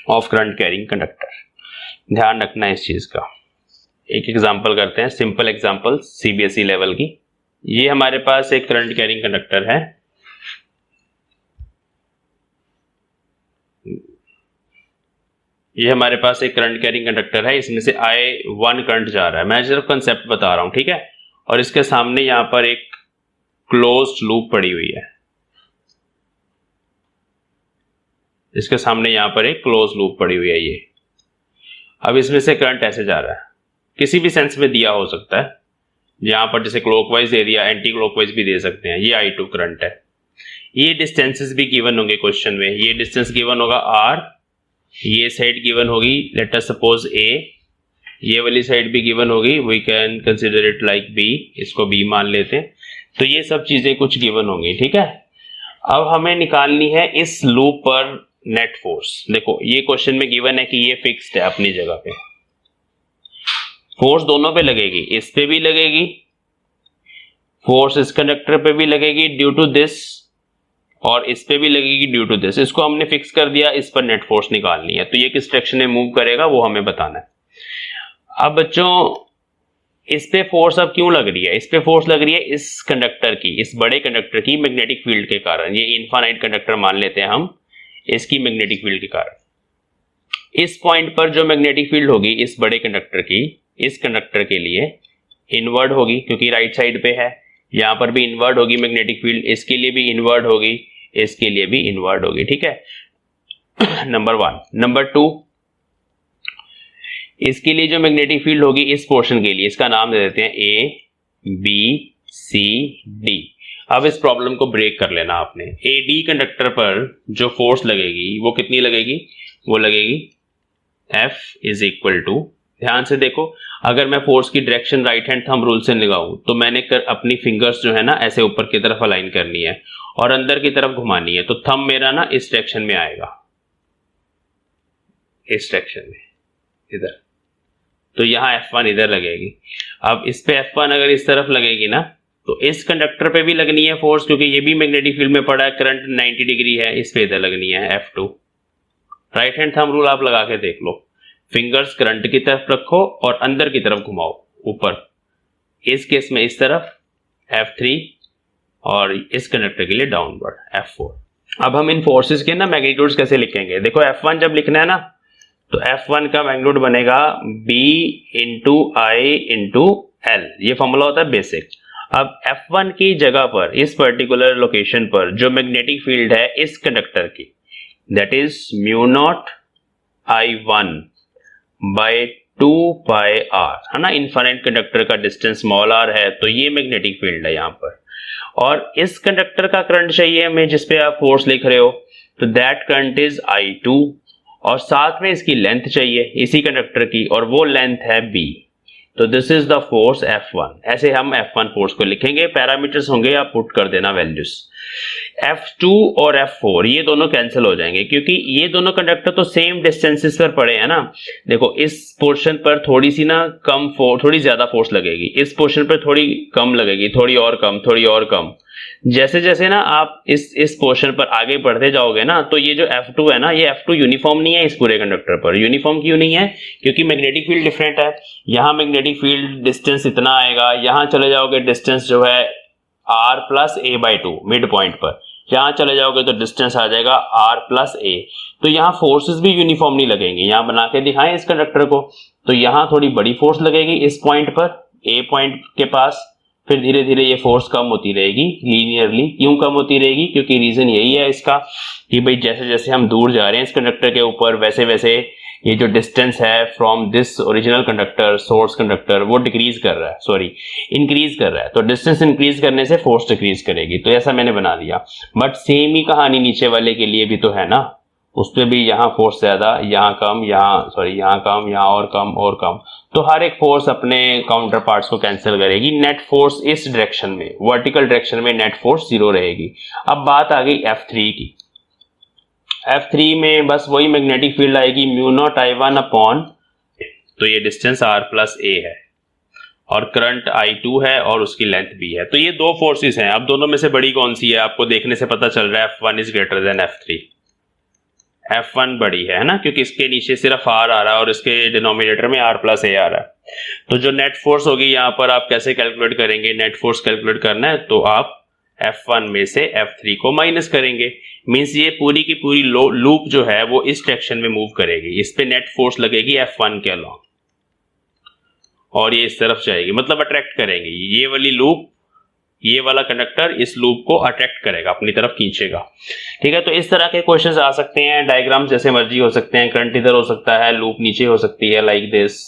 of current carrying conductor. ध्यान रखना है इस चीज का। एक एग्जांपल करते हैं, सिंपल एग्जांपल CBSE लेवल की। ये हमारे पास एक करंट कैरिंग कंडक्टर है, ये हमारे पास एक करंट कैरिंग कंडक्टर है, इसमें से I1 करंट जा रहा है, मैं सिर्फ कंसेप्ट बता रहा हूं, ठीक है। और इसके सामने यहां पर एक क्लोज्ड लूप पड़ी हुई है, इसके सामने यहां पर एक क्लोज लूप पड़ी हुई है ये। अब इसमें से करंट ऐसे जा रहा है, किसी भी सेंस में दिया हो सकता है, यहां पर जैसे क्लॉकवाइज दे दिया, एंटी क्लॉकवाइज भी दे सकते हैं। ये I2 करंट है। ये डिस्टेंसेस भी गिवन होंगे क्वेश्चन में, ये डिस्टेंस गिवन होगा R, ये साइड गिवन होगी लेट अस सपोज A, ये वाली साइड भी गिवन होगी, we can consider it like B, इसको B मान लेते हैं। तो ये सब चीजें कुछ गिवन होंगी, ठीक है। अब हमें निकालनी है इस लूप पर नेट फोर्स। देखो ये क्वेश्चन में गिवन है कि ये फिक्स्ड है अपनी जगह पे, फोर्स दोनों पे लगेगी, इस पे भी लगेगी फोर्स, इस कंडक्टर पे भी लगेगी ड्यू टू दिस, और इस पे भी लगेगी ड्यू टू दिस। इसको हमने फिक्स कर दिया, इस पर नेट फोर्स निकालनी है। तो ये किस डायरेक्शन में मूव करेगा वो हमें बताना है। अब बच्चों इस पे फोर्स अब क्यों लग रही है? इस पे फोर्स लग रही है इस कंडक्टर की, इस बड़े कंडक्टर की मैग्नेटिक फील्ड के कारण। ये इनफाइनाइट कंडक्टर मान लेते हैं हम, इसकी मैग्नेटिक फील्ड के कारण इस पॉइंट पर जो मैग्नेटिक फील्ड होगी इस बड़े कंडक्टर की, इस कंडक्टर के लिए इनवर्ड होगी, क्योंकि राइट साइड पे है। यहां पर भी इनवर्ड होगी मैग्नेटिक फील्ड, इसके लिए भी इनवर्ड होगी, इसके लिए भी इनवर्ड होगी, ठीक है। नंबर 1। नंबर 2, इसके लिए जो मैग्नेटिक फील्ड होगी इस पोर्शन के लिए, इसका नाम दे देते हैं A B C D। अब इस प्रॉब्लम को ब्रेक कर लेना आपने। AD कंडक्टर पर जो फोर्स लगेगी वो कितनी लगेगी? वो लगेगी F इज इक्वल टू, ध्यान से देखो, अगर मैं फोर्स की direction right hand thumb rule से लगाऊं तो मैंने अपनी फिंगर्स जो है ना ऐसे ऊपर की तरफ अलाइन करनी है और अंदर की तरफ घुमानी है। तो थंब मेरा ना इस डायरेक्शन में आएगा, इस डायरेक्शन में इधर, तो यहां F1 इधर लगेगी। अब इस पे F1 अगर इस तरफ लगेगी ना तो इस कंडक्टर पे भी लगनी है फोर्स, क्योंकि ये भी मैग्नेटिक फील्ड में पड़ा है, करंट 90 डिग्री है, इस पे इधर लगनी है F2। Right hand thumb rule आप लगा के देख लो, फिंगर्स करंट की तरफ रखो और अंदर की तरफ घुमाओ ऊपर, इस केस में इस तरफ F3 और इस कंडक्टर के लिए डाउनवर्ड F4। अब हम इन फोर्सेस के ना मैग्नीट्यूड्स कैसे लिखेंगे? देखो F1 जब लिखना है ना तो F1 का मैग्नीट्यूड बनेगा B into I into L, ये फॉर्मूला होता है बेसिक। अब F1 की जगह पर इस पर्टिकुलर लोकेशन पर जो मैग्नेटिक फील्ड है इस कंडक्टर की, that is mu not I1 by 2 pi r, है ना। इनफाइनाइट कंडक्टर का डिस्टेंस स्मॉल r है, तो ये मैग्नेटिक फील्ड है यहां पर। और इस कंडक्टर का करंट चाहिए हमें जिस पे आप फोर्स लिख रहे हो, तो दैट करंट इज I2, और साथ में इसकी लेंथ चाहिए इसी कंडक्टर की, और वो लेंथ है B। तो this is the force F1। ऐसे हम F1 फोर्स को लिखेंगे, पैरामीटर्स होंगे आप पुट कर देना वैल्यूज। F2 और F4 ये दोनों कैंसिल हो जाएंगे, क्योंकि ये दोनों कंडक्टर तो सेम डिस्टेंसेस पर पड़े हैं ना। देखो इस पोर्शन पर थोड़ी सी ना थोड़ी ज्यादा फोर्स लगेगी, इस पोर्शन पर थोड़ी कम लगेगी, थोड़ी और कम, थोड़ी और कम। जैसे जैसे ना आप इस पोर्शन पर आगे बढ़ते जाओगे ना, तो ये जो F2 है ना, ये F2 यूनिफॉर्म नहीं है इस पूरे कंडक्टर पर। यूनिफॉर्म क्यों नहीं है? क्योंकि मैग्नेटिक फील्ड डिफरेंट है। यहाँ मैग्नेटिक फील्ड डिस्टेंस इतना आएगा, यहाँ चले जाओगे डिस्टेंस जो है R plus A by 2 mid point पर, यहाँ चले जाओगे तो डिस्टेंस आ जाएगा R प्लस A। तो यहाँ फोर्सेस भी यूनिफॉर्म नहीं लगेंगे। यहाँ बना के दिखाएं इस कंडक्टर को, तो यहाँ थोड़ी बड़ी फोर्स लगेगी इस पॉइंट पर, A पॉइंट के पास, फिर धीरे धीरे ये फोर्स कम होती रहेगी लीनियरली। क्यों कम होती रहेगी? क्योंकि रीजन यही है इसका कि भाई जैसे जैसे हम दूर जा रहे हैं इस कंडक्टर के ऊपर, वैसे वैसे ये जो डिस्टेंस है from this original conductor, source conductor, वो डिक्रीज कर रहा है, सॉरी इंक्रीज कर रहा है। तो डिस्टेंस इंक्रीज करने से फोर्स डिक्रीज करेगी। तो ऐसा मैंने बना दिया, बट सेम ही कहानी नीचे वाले के लिए भी तो है ना, उस पर भी यहाँ फोर्स ज्यादा, यहाँ कम, यहाँ कम, यहाँ और कम और कम। तो हर एक फोर्स अपने काउंटर पार्ट्स को कैंसिल करेगी। नेट फोर्स इस डायरेक्शन में, वर्टिकल डायरेक्शन में नेट फोर्स 0 रहेगी। अब बात आ गई F3 की। F3 में बस वही मैग्नेटिक फील्ड आएगी म्यू नॉट I1 अपॉन, तो ये डिस्टेंस R प्लस A है और करंट I2 है और उसकी लेंथ B है। तो ये दो फोर्सेस हैं। अब दोनों में से बड़ी कौन सी है? आपको देखने से पता चल रहा है F1 is greater than F3। F1 बड़ी है ना, क्योंकि इसके नीचे सिर्फ R आ रहा है और इसके डिनोमिनेटर में R प्लस A आ रहा है। तो जो नेट फोर्स होगी यहाँ पर आप कैसे कैलकुलेट करेंगे, नेट फोर्स कैलकुलेट करना है तो आप F1 में से F3 को माइनस करेंगे। मींस ये पूरी की पूरी लूप जो है वो इस डायरेक्शन में मूव करेगी, इस पे नेट फोर्स लगेगी F1 के अलावा और ये इस तरफ जाएगी, मतलब अट्रैक्ट करेंगे। ये वाली लूप, ये वाला कंडक्टर इस लूप को अट्रैक्ट करेगा, अपनी तरफ खींचेगा। ठीक है, तो इस तरह के क्वेश्चंस आ सकते हैं, डायग्राम जैसे मर्जी हो सकते हैं, करंट इधर हो सकता है, लूप नीचे हो सकती है, लाइक दिस।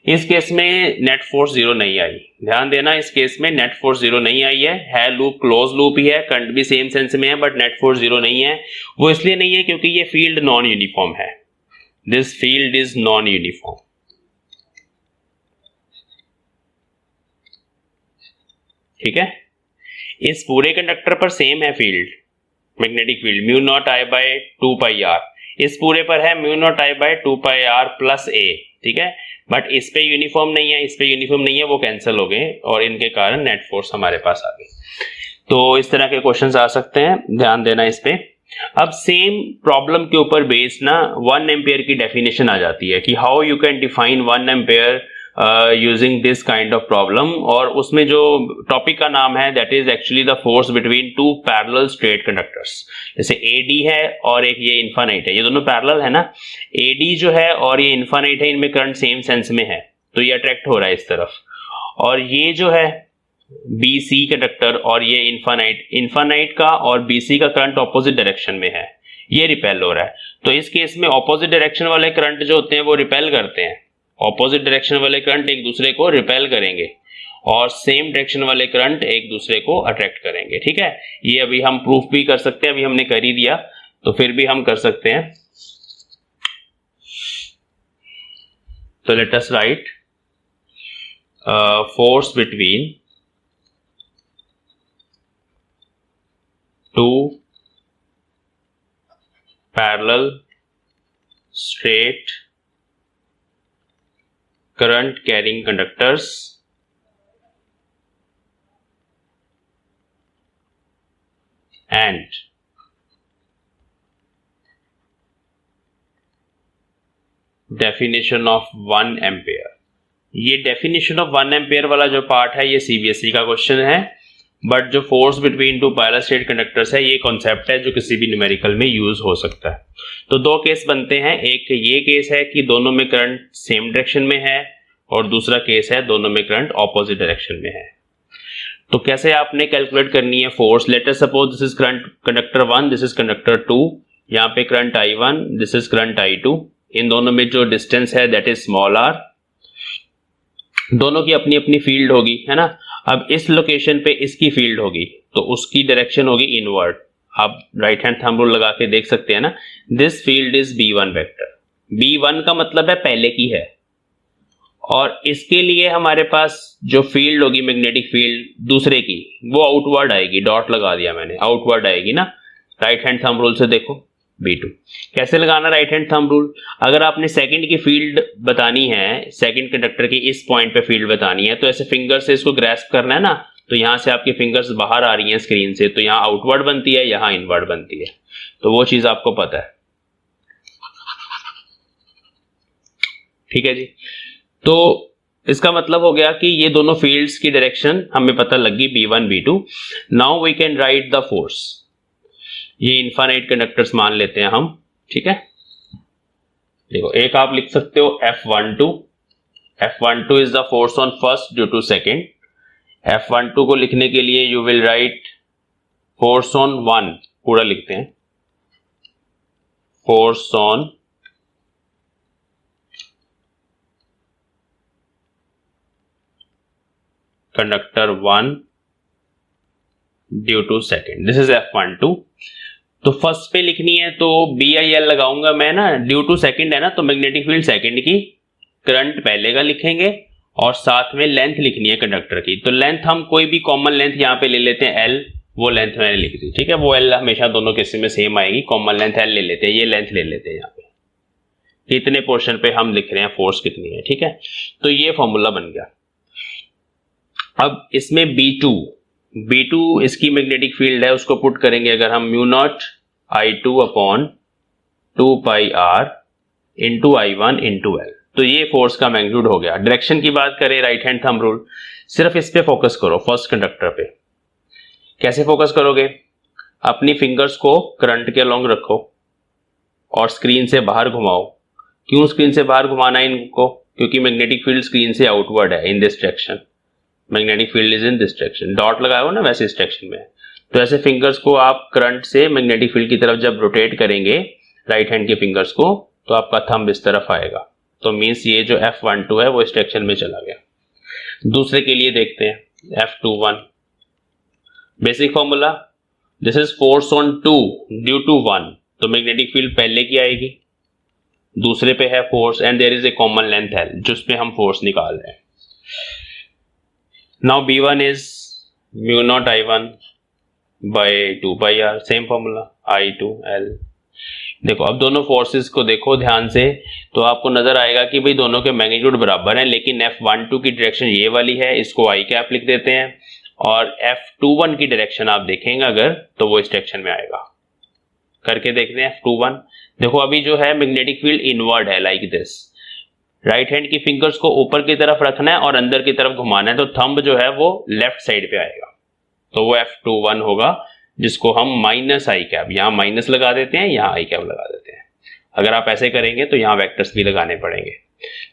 इस केस में नेट फोर्स जीरो नहीं आई, ध्यान देना, इस केस में नेट फोर्स जीरो नहीं आई है लूप क्लोज लूप ही है, करंट भी सेम सेंस में है, बट नेट फोर्स जीरो नहीं है। वो इसलिए नहीं है क्योंकि ये फील्ड नॉन यूनिफॉर्म है, this field is non uniform. ठीक है, इस पूरे कंडक्टर पर सेम है field, magnetic field mu naught I by 2 pi R, इस पूरे पर है mu naught I by 2 pi R plus a. ठीक है, बट इस पे यूनिफॉर्म नहीं है, इस पे यूनिफॉर्म नहीं है, वो कैंसिल हो गए और इनके कारण नेट फोर्स हमारे पास आ गई। तो इस तरह के क्वेश्चंस आ सकते हैं, ध्यान देना इस पे। अब सेम प्रॉब्लम के ऊपर बेस्ड ना 1 एम्पियर की डेफिनेशन आ जाती है कि how you can define 1 ampere using this kind of problem, और उसमें जो टॉपिक का नाम है that is actually the force between two parallel straight conductors. जैसे एडी है और एक ये इन्फानाइट है, ये दोनों पैरेलल है ना, एडी जो है और ये इन्फानाइट है, इनमें करंट सेम सेंस में है तो ये अट्रैक्ट हो रहा है इस तरफ, और ये जो है BC कंडक्टर और ये इन्फानाइट का और BC का करंट ऑपोजिट डायरेक्शन में है, ये रिपेल हो रहा है। तो इस केस में ऑपोजिट डायरेक्शन वाले करंट जो होते हैं वो रिपेल करते हैं, ऑपोजिट डायरेक्शन वाले करंट एक दूसरे को रिपेल करेंगे और सेम डायरेक्शन वाले करंट एक दूसरे को अट्रैक्ट करेंगे। ठीक है, ये अभी हम प्रूफ भी कर सकते हैं, अभी हमने कर ही दिया तो फिर भी हम कर सकते हैं। तो let us right force between two parallel straight current carrying conductors and definition of 1 ampere। ये definition of 1 ampere वाला जो पार्ट है ये CBSE का क्वेश्चन है, बट जो force between two parallel straight conductors है ये कॉन्सेप्ट है जो किसी भी न्यूमेरिकल में यूज हो सकता है। तो दो केस बनते हैं, एक ये केस है कि दोनों में करंट सेम डायरेक्शन में है और दूसरा केस है दोनों में करंट ऑपोजिट डायरेक्शन में है। तो कैसे आपने कैलकुलेट करनी है force, late us suppose this is current conductor 1, this is conductor 2, यहाँ पे current I1, this is current I2, इन दोनों में जो डिस्टेंस है दैट इज स्मॉल r, दोनों की अपनी अपनी फील्ड होगी, है ना। अब इस लोकेशन पे इसकी फील्ड होगी तो उसकी डायरेक्शन होगी इनवर्ड। आप राइट हैंड थंब रूल लगा के देख सकते हैं ना, this field is B1 vector, B1 का मतलब है पहले की है, और इसके लिए हमारे पास जो फील्ड होगी मैग्नेटिक फील्ड दूसरे की वो आउटवर्ड आएगी, डॉट लगा दिया मैंने, आउटवर्ड आएगी ना। राइट हैंड थंब रूल से देखो B2 कैसे लगाना, राइट हैंड थंब रूल, अगर आपने सेकंड की फील्ड बतानी है, सेकंड कंडक्टर की इस पॉइंट पे फील्ड बतानी है, तो ऐसे फिंगर से इसको ग्रैस्प करना है ना, तो यहां से आपकी फिंगर्स बाहर आ रही हैं स्क्रीन से, तो यहां आउटवर्ड बनती है, यहां इनवर्ड बनती है, तो वो चीज आपको पता है। ठीक है जी, तो इसका मतलब हो गया कि ये दोनों फील्ड्स की डायरेक्शन हमें पता लगी B1 B2। Now we can write the force, ये इनफाइनाइट कंडक्टर्स मान लेते हैं हम। ठीक है, देखो एक आप लिख सकते हो F12, F12 is the force on first due to second. F12 को लिखने के लिए you will write force on 1, पूरा लिखते हैं, force on conductor 1 due to second, this is F12। तो फर्स्ट पे लिखनी है तो BIL लगाऊंगा मैं ना, ड्यू टू सेकेंड है ना, तो मैग्नेटिक फील्ड सेकेंड की, करंट पहले का लिखेंगे और साथ में लेंथ लिखनी है कंडक्टर की। तो लेंथ हम कोई भी कॉमन लेंथ यहाँ पे ले लेते हैं L, वो लेंथ मैंने लिख दी। ठीक है, वो L हमेशा दोनों केसेस में सेम आएगी, कॉमन लेंथ L ले लेते हैं, ये लेंथ ले लेते हैं यहाँ पे, इतने पोर्शन पे हम लिख रहे हैं फोर्स कितनी है। ठीक है, तो ये फॉर्मूला बन गया। अब इसमें B2 इसकी मैग्नेटिक फील्ड है, उसको पुट करेंगे अगर हम mu naught I2 upon 2 pi r into I1 into L। तो ये फोर्स का मैग्नीट्यूड हो गया। डायरेक्शन की बात करें, राइट हैंड थंब रूल, सिर्फ इस पे फोकस करो, फर्स्ट कंडक्टर पे। कैसे फोकस करोगे? अपनी फिंगर्स को करंट के अलोंग रखो और स्क्रीन से बाहर घुमाओ। क्यों स्क्रीन से बाहर घुमाना है इनको? क्योंकि मैग्नेटिक फील्ड स्क्रीन से आउटवर्ड है, in this direction. Magnetic field is in this direction. Dot लगाया हो ना, वैसे इस डायरेक्शन में। तो ऐसे फिंगर्स को आप करंट से मैग्नेटिक फील्ड की तरफ जब रोटेट करेंगे राइट हैंड के फिंगर्स को, तो आपका थंब इस तरफ आएगा। तो मीन्स ये जो F12 है वो इस डायरेक्शन में चला गया। दूसरे के लिए देखते हैं, F21। Basic formula, this is force on 2 due to 1। तो मैग्नेटिक फील्ड पहले की आएगी, दूसरे पे है force, and there is a common length L जिसपे हम फोर्स निकाल रहे हैं। Now B1 is mu not I1 by 2 pi r, same formula I2 L। देखो अब दोनों फोर्सेस को देखो ध्यान से, तो आपको नजर आएगा कि भाई दोनों के मैग्नीट्यूड बराबर हैं, लेकिन F12 की डायरेक्शन ये वाली है, इसको I कैप लिख देते हैं, और F21 की डायरेक्शन आप देखेंगे अगर, तो वो इस डायरेक्शन में आएगा। करके देखते हैं F21। देखो अभी जो है मैग्नेटिक फील्ड इनवर्ड है, लाइक दिस। राइट हैंड की फिंगर्स को ऊपर की तरफ रखना है और अंदर की तरफ घुमाना है, तो थंब जो है वो लेफ्ट साइड पे आएगा, तो वो F21 होगा, जिसको हम माइनस आई कैप, यहाँ माइनस लगा देते हैं, यहाँ आई कैप लगा देते हैं। अगर आप ऐसे करेंगे तो यहाँ वेक्टर्स भी लगाने पड़ेंगे।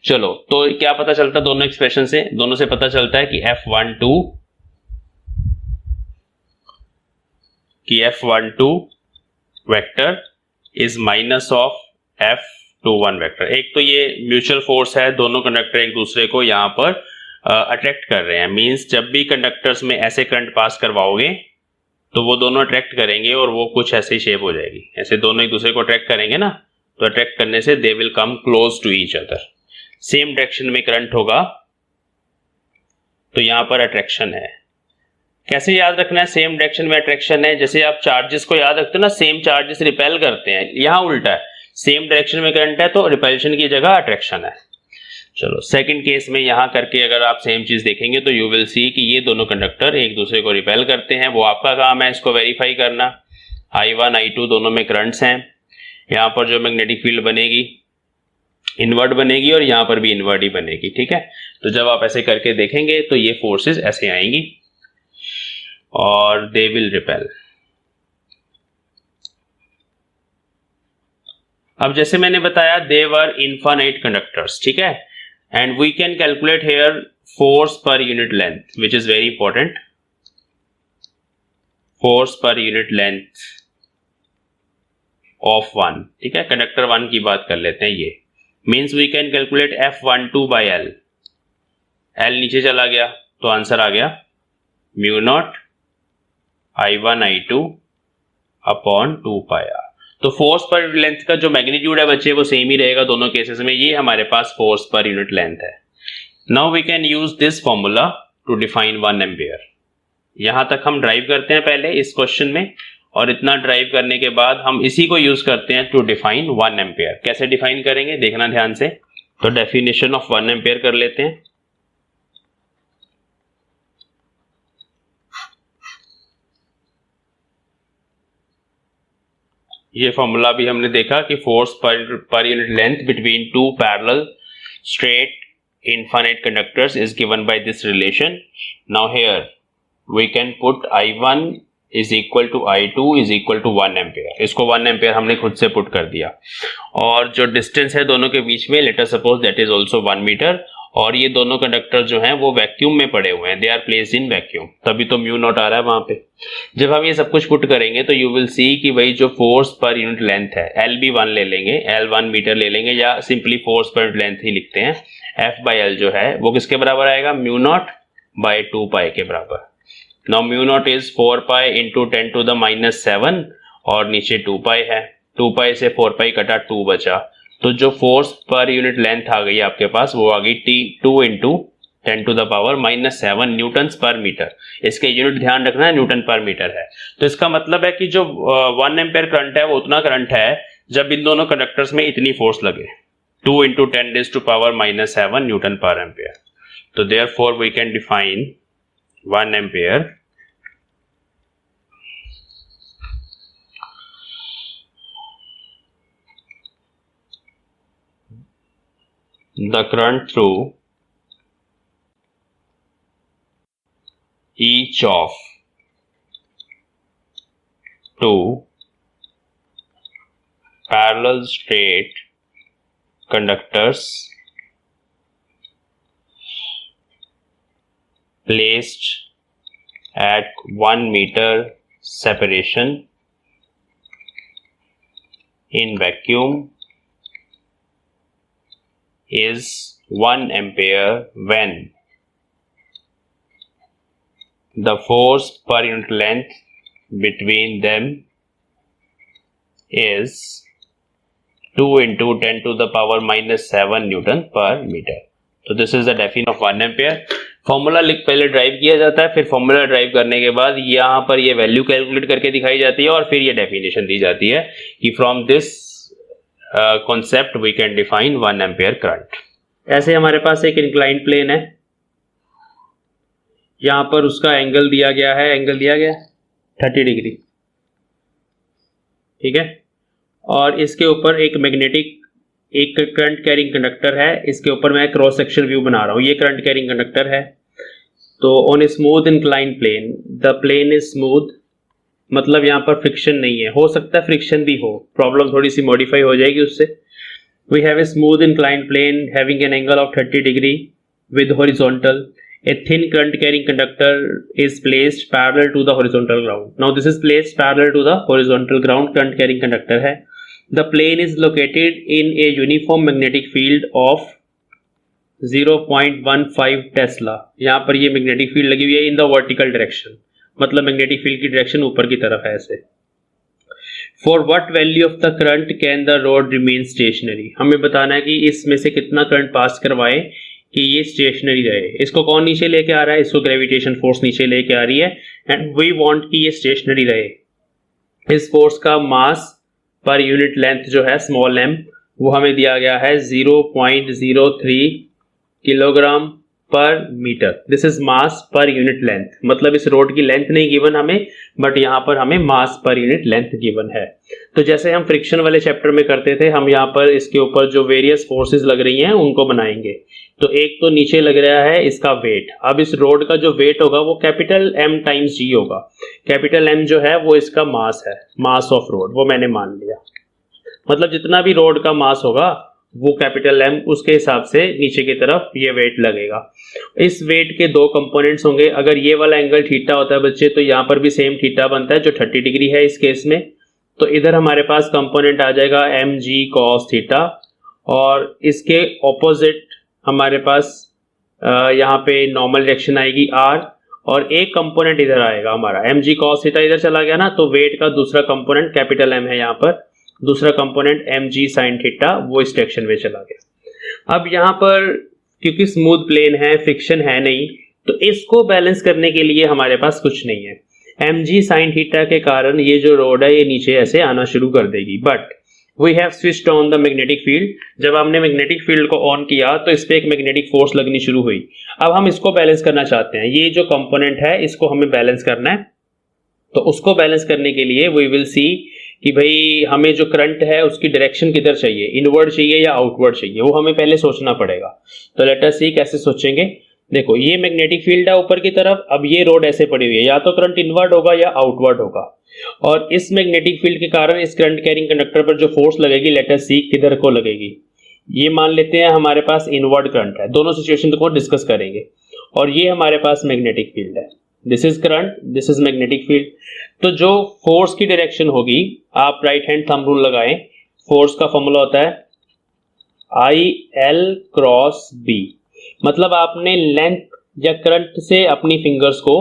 चलो, तो क्या पता चलता है दोनों एक्सप्रेशन से? दोनों से पता चलता है कि F12 vector is minus of F21 vector. एक तो ये म्यूचुअल फोर्स है, दोनों कंडक्टर एक दूसरे को यहाँ पर अट्रैक्ट कर रहे हैं। मींस जब भी कंडक्टर्स में ऐसे करंट पास करवाओगे तो वो दोनों अट्रैक्ट करेंगे और वो कुछ ऐसे ही शेप हो जाएगी। ऐसे दोनों एक दूसरे को अट्रैक्ट करेंगे ना, तो अट्रैक्ट करने से they will come close to each other. Same direction में करंट होगा, तो यहाँ पर अट्रैक्शन है। कैसे याद रखना है सेम डायरेक्शन में अट्रैक्शन है? जैसे आप चार्जेस को याद रखते हो ना, सेम चार्जेस रिपेल करते हैं, यहाँ उल्टा है, सेम डायरेक्शन में करंट है तो रिपल्शन की जगह अट्रैक्शन है। चलो सेकंड केस में यहाँ करके अगर आप सेम चीज देखेंगे तो यू विल सी कि ये दोनों कंडक्टर एक दूसरे को रिपेल करते हैं। वो आपका काम है इसको वेरीफाई करना। I1 I2 दोनों में करंट्स हैं। यहाँ पर जो मैग्नेटिक फील्ड बनेगी इनवर्ट बनेगी और यहाँ पर भी इनवर्ट ही बनेगी, ठीक है। तो जब आप ऐसे करके देखेंगे तो ये फोर्सेस ऐसे आएंगी और दे विल रिपेल। अब जैसे मैंने बताया दे वर इनफाइनाइट कंडक्टर्स, ठीक है, and we can calculate here force per unit length, which is very important. Force per unit length of 1, ठीक है, कंडक्टर 1 की बात कर लेते हैं। ये means we can calculate F12 by L। L नीचे चला गया तो आंसर आ गया mu not I1 I2 upon 2 pi r। तो फोर्स पर लेंथ का जो मैग्नीट्यूड है बच्चे वो सेम ही रहेगा दोनों केसेस में। ये हमारे पास फोर्स पर यूनिट लेंथ है। Now we can use this formula to define 1 ampere. यहां तक हम ड्राइव करते हैं पहले इस क्वेश्चन में, और इतना ड्राइव करने के बाद हम इसी को यूज करते हैं टू डिफाइन 1 एम्पियर। कैसे डिफाइन करेंगे देखना ध्यान से। तो डेफिनेशन ऑफ 1 एम्पियर कर लेते हैं। ये फॉर्मूला भी हमने देखा कि force per unit length between two parallel straight infinite conductors is given by this relation. Now here we can put I1 is equal to I2 is equal to 1 ampere. इसको 1 एम्पियर हमने खुद से पुट कर दिया, और जो डिस्टेंस है दोनों के बीच में let us suppose that is also 1 metre, और ये दोनों कंडक्टर जो हैं वो वैक्यूम में पड़े हुए हैं, they are placed in vacuum, तभी तो म्यू नॉट आ रहा है वहां पे। जब हम ये सब कुछ पुट करेंगे तो यू विल सी कि भाई जो फोर्स पर यूनिट लेंथ है L भी 1 ले लेंगे, L 1 मीटर ले लेंगे, या simply force per unit length ही लिखते हैं। F बाई L जो है वो किसके बराबर आएगा? म्यू नॉट बाय 2 पाई के बराबर। Now mu not is 4 pi into 10 to the minus 7, और नीचे 2 पाई है, 2 पाई से 4 पाई कटा 2 बचा, तो जो फोर्स पर यूनिट लेंथ आ गई आपके पास वो आ गई T2 into 10 to the power minus 7 newton per metre. इसके यूनिट ध्यान रखना है, न्यूटन पर मीटर है। तो इसका मतलब है कि जो 1 एम्पियर करंट है वो उतना करंट है जब इन दोनों कंडक्टर्स में इतनी फोर्स लगे, 2 into 10 raise to power minus 7 newton per ampere. तो therefore we can define 1 ampere the current through each of two parallel straight conductors placed at 1 meter separation in vacuum is 1 ampere when the force per unit length between them is 2 into 10 to the power minus 7 Newton per meter. तो this is the definition of 1 ampere. Formula पहले ड्राइव किया जाता है, फिर फॉर्मूला ड्राइव करने के बाद यहाँ पर ये वैल्यू कैलकुलेट करके दिखाई जाती है और फिर ये डेफिनेशन दी जाती है कि from this concept we can define 1 ampere current. ऐसे हमारे पास एक इंक्लाइंड प्लेन है, यहाँ पर उसका एंगल दिया गया है, 30 डिग्री, ठीक है. और इसके ऊपर एक मैग्नेटिक एक करंट कैरिंग कंडक्टर है, इसके ऊपर मैं क्रॉस सेक्शन व्यू बना रहा हूँ. ये करंट कैरिंग कंडक्टर है. तो on a smooth inclined plane the plane is smooth, मतलब यहाँ पर फ्रिक्शन नहीं है. हो सकता है फ्रिक्शन भी हो, प्रॉब्लम थोड़ी सी मॉडिफाई हो जाएगी उससे. We have a smooth inclined plane having an angle of 30 degree with horizontal. A thin current carrying conductor is placed parallel to the horizontal ground. Now this is placed parallel to the horizontal ground. Current carrying conductor है. The plane is located in a uniform magnetic field of 0.15 Tesla. यहाँ पर ये मैग्नेटिक फील्ड लगी हुई है इन द वर्टिकल डायरेक्शन, मतलब मैग्नेटिक फील्ड की डायरेक्शन ऊपर की तरफ है ऐसे. For what value of the current can the rod remain stationary? हमें बताना है कि इसमें से कितना करंट पास करवाए कि ये स्टेशनरी रहे. इसको कौन नीचे लेके आ रहा है? इसको ग्रेविटेशन फोर्स नीचे लेके आ रही है एंड वी वांट कि ये स्टेशनरी रहे. इस फोर्स का मास पर यूनिट लेंथ जो है स्मॉल m, वो हमें दिया गया है 0.03 किलोग्राम पर मीटर. दिस इज मास पर यूनिट लेंथ, मतलब इस रोड की लेंथ नहीं गिवन हमें, बट यहाँ पर हमें मास पर यूनिट लेंथ गिवन है. तो जैसे हम फ्रिक्शन वाले चैप्टर में करते थे, हम यहाँ पर इसके ऊपर जो वेरियस फोर्सेस लग रही हैं उनको बनाएंगे. तो एक तो नीचे लग रहा है इसका वेट. अब इस रोड का जो वेट होगा वो कैपिटल M टाइम्स G होगा. कैपिटल M जो है वो इसका मास है, मास ऑफ रोड, वो मैंने मान लिया. मतलब जितना भी रोड का मास होगा वो कैपिटल M, उसके हिसाब से नीचे की तरफ ये वेट लगेगा. इस वेट के दो कंपोनेंट्स होंगे. अगर ये वाला एंगल थीटा होता है बच्चे, तो यहाँ पर भी सेम थीटा बनता है जो 30 डिग्री है इस केस में. तो इधर हमारे पास कंपोनेंट आ जाएगा mg cos थीटा, और इसके ऑपोजिट हमारे पास यहाँ पे नॉर्मल डायरेक्शन आएगी r, और एक कंपोनेंट इधर आएगा हमारा mg cos थीटा. इधर चला गया ना, तो वेट का दूसरा कंपोनेंट कैपिटल M है यहाँ पर, दूसरा कंपोनेंट mg sin थीटा वो इस डायरेक्शन में चला गया. अब यहाँ पर क्योंकि स्मूथ प्लेन है, फ्रिक्शन है नहीं, तो इसको बैलेंस करने के लिए हमारे पास कुछ नहीं है. mg sin थीटा के कारण ये जो रोड है ये नीचे ऐसे आना शुरू कर देगी. But we have switched on the magnetic field. जब हमने मैग्नेटिक फील्ड को ऑन किया तो इस पे एक मैग्नेटिक फोर्स लगनी शुरू हुई. अब हम इसको बैलेंस करना चाहते हैं, ये जो कंपोनेंट है इसको हमें बैलेंस करना है. तो उसको बैलेंस करने के लिए वी विल सी कि भाई हमें जो करंट है उसकी डायरेक्शन किधर चाहिए, इनवर्ड चाहिए या आउटवर्ड चाहिए, वो हमें पहले सोचना पड़ेगा. तो लेट अस सी कैसे सोचेंगे. देखो ये मैग्नेटिक फील्ड है ऊपर की तरफ, अब ये रोड ऐसे पड़ी हुई है, या तो करंट इनवर्ड होगा या आउटवर्ड होगा. और इस मैग्नेटिक फील्ड के कारण इस करंट कैरिंग कंडक्टर पर जो फोर्स लगेगी, लेट अस सी किधर को लगेगी. ये मान लेते हैं हमारे पास इनवर्ड करंट है. दोनों सिचुएशन को डिस्कस करेंगे. और ये हमारे पास मैग्नेटिक फील्ड है, this is current, this is magnetic field. तो जो फोर्स की डायरेक्शन होगी, आप राइट हैंड थंब रूल लगाएं. फोर्स का फॉर्मूला होता है IL क्रॉस B. मतलब आपने लेंथ या करंट से अपनी फिंगर्स को,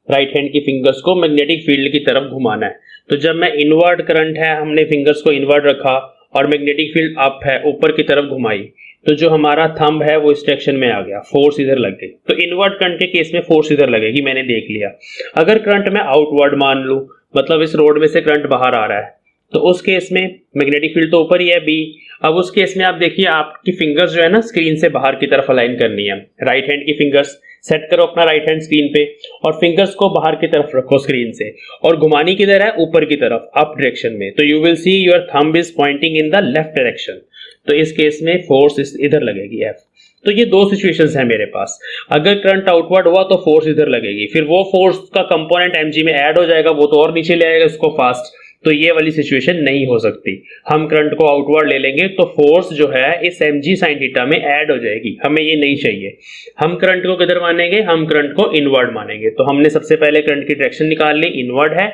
राइट हैंड की फिंगर्स को मैग्नेटिक फील्ड की तरफ घुमाना है. तो जब मैं इनवर्ड करंट है, हमने फिंगर्स को इनवर्ड रखा और मैग्नेटिक फील्ड अप है, ऊपर की तरफ घुमाई, तो जो हमारा थंब है वो इस डायरेक्शन में आ गया, फोर्स इधर लग गई. तो इनवर्ड करंट के केस में फोर्स इधर लगेगी, मैंने देख लिया. अगर करंट मैं आउटवर्ड मान लूं, मतलब इस रोड में से करंट बाहर आ रहा है, तो उस केस में मैग्नेटिक फील्ड तो ऊपर ही है B. अब उस केस में आप देखिए, आपकी फिंगर्स जो है ना स्क्रीन से बाहर की तरफ अलाइन करनी है. राइट हैंड की फिंगर्स सेट करो अपना राइट हैंड स्क्रीन पे, और फिंगर्स को बाहर की तरफ रखो स्क्रीन से, और घुमानी किधर है, ऊपर की तरफ, अप डायरेक्शन में. तो you will see your thumb is pointing in the left direction. तो इस केस में फोर्स इधर लगेगी F। तो ये दो सिचुएशंस हैं मेरे पास। अगर करंट आउटवर्ड हुआ तो फोर्स इधर लगेगी, फिर वो फोर्स का कंपोनेंट mg में ऐड हो जाएगा, वो तो और नीचे ले आएगा इसको फास्ट। तो ये वाली सिचुएशन नहीं हो सकती। हम करंट को आउटवर्ड ले लेंगे तो फोर्स जो है इस mg sin थीटा में ऐड हो जाएगी, हमें ये नहीं चाहिए। हम करंट को किधर मानेंगे, हम करंट को इनवर्ड मानेंगे। तो हमने सबसे पहले करंट की डायरेक्शन निकाल ली, इनवर्ड है,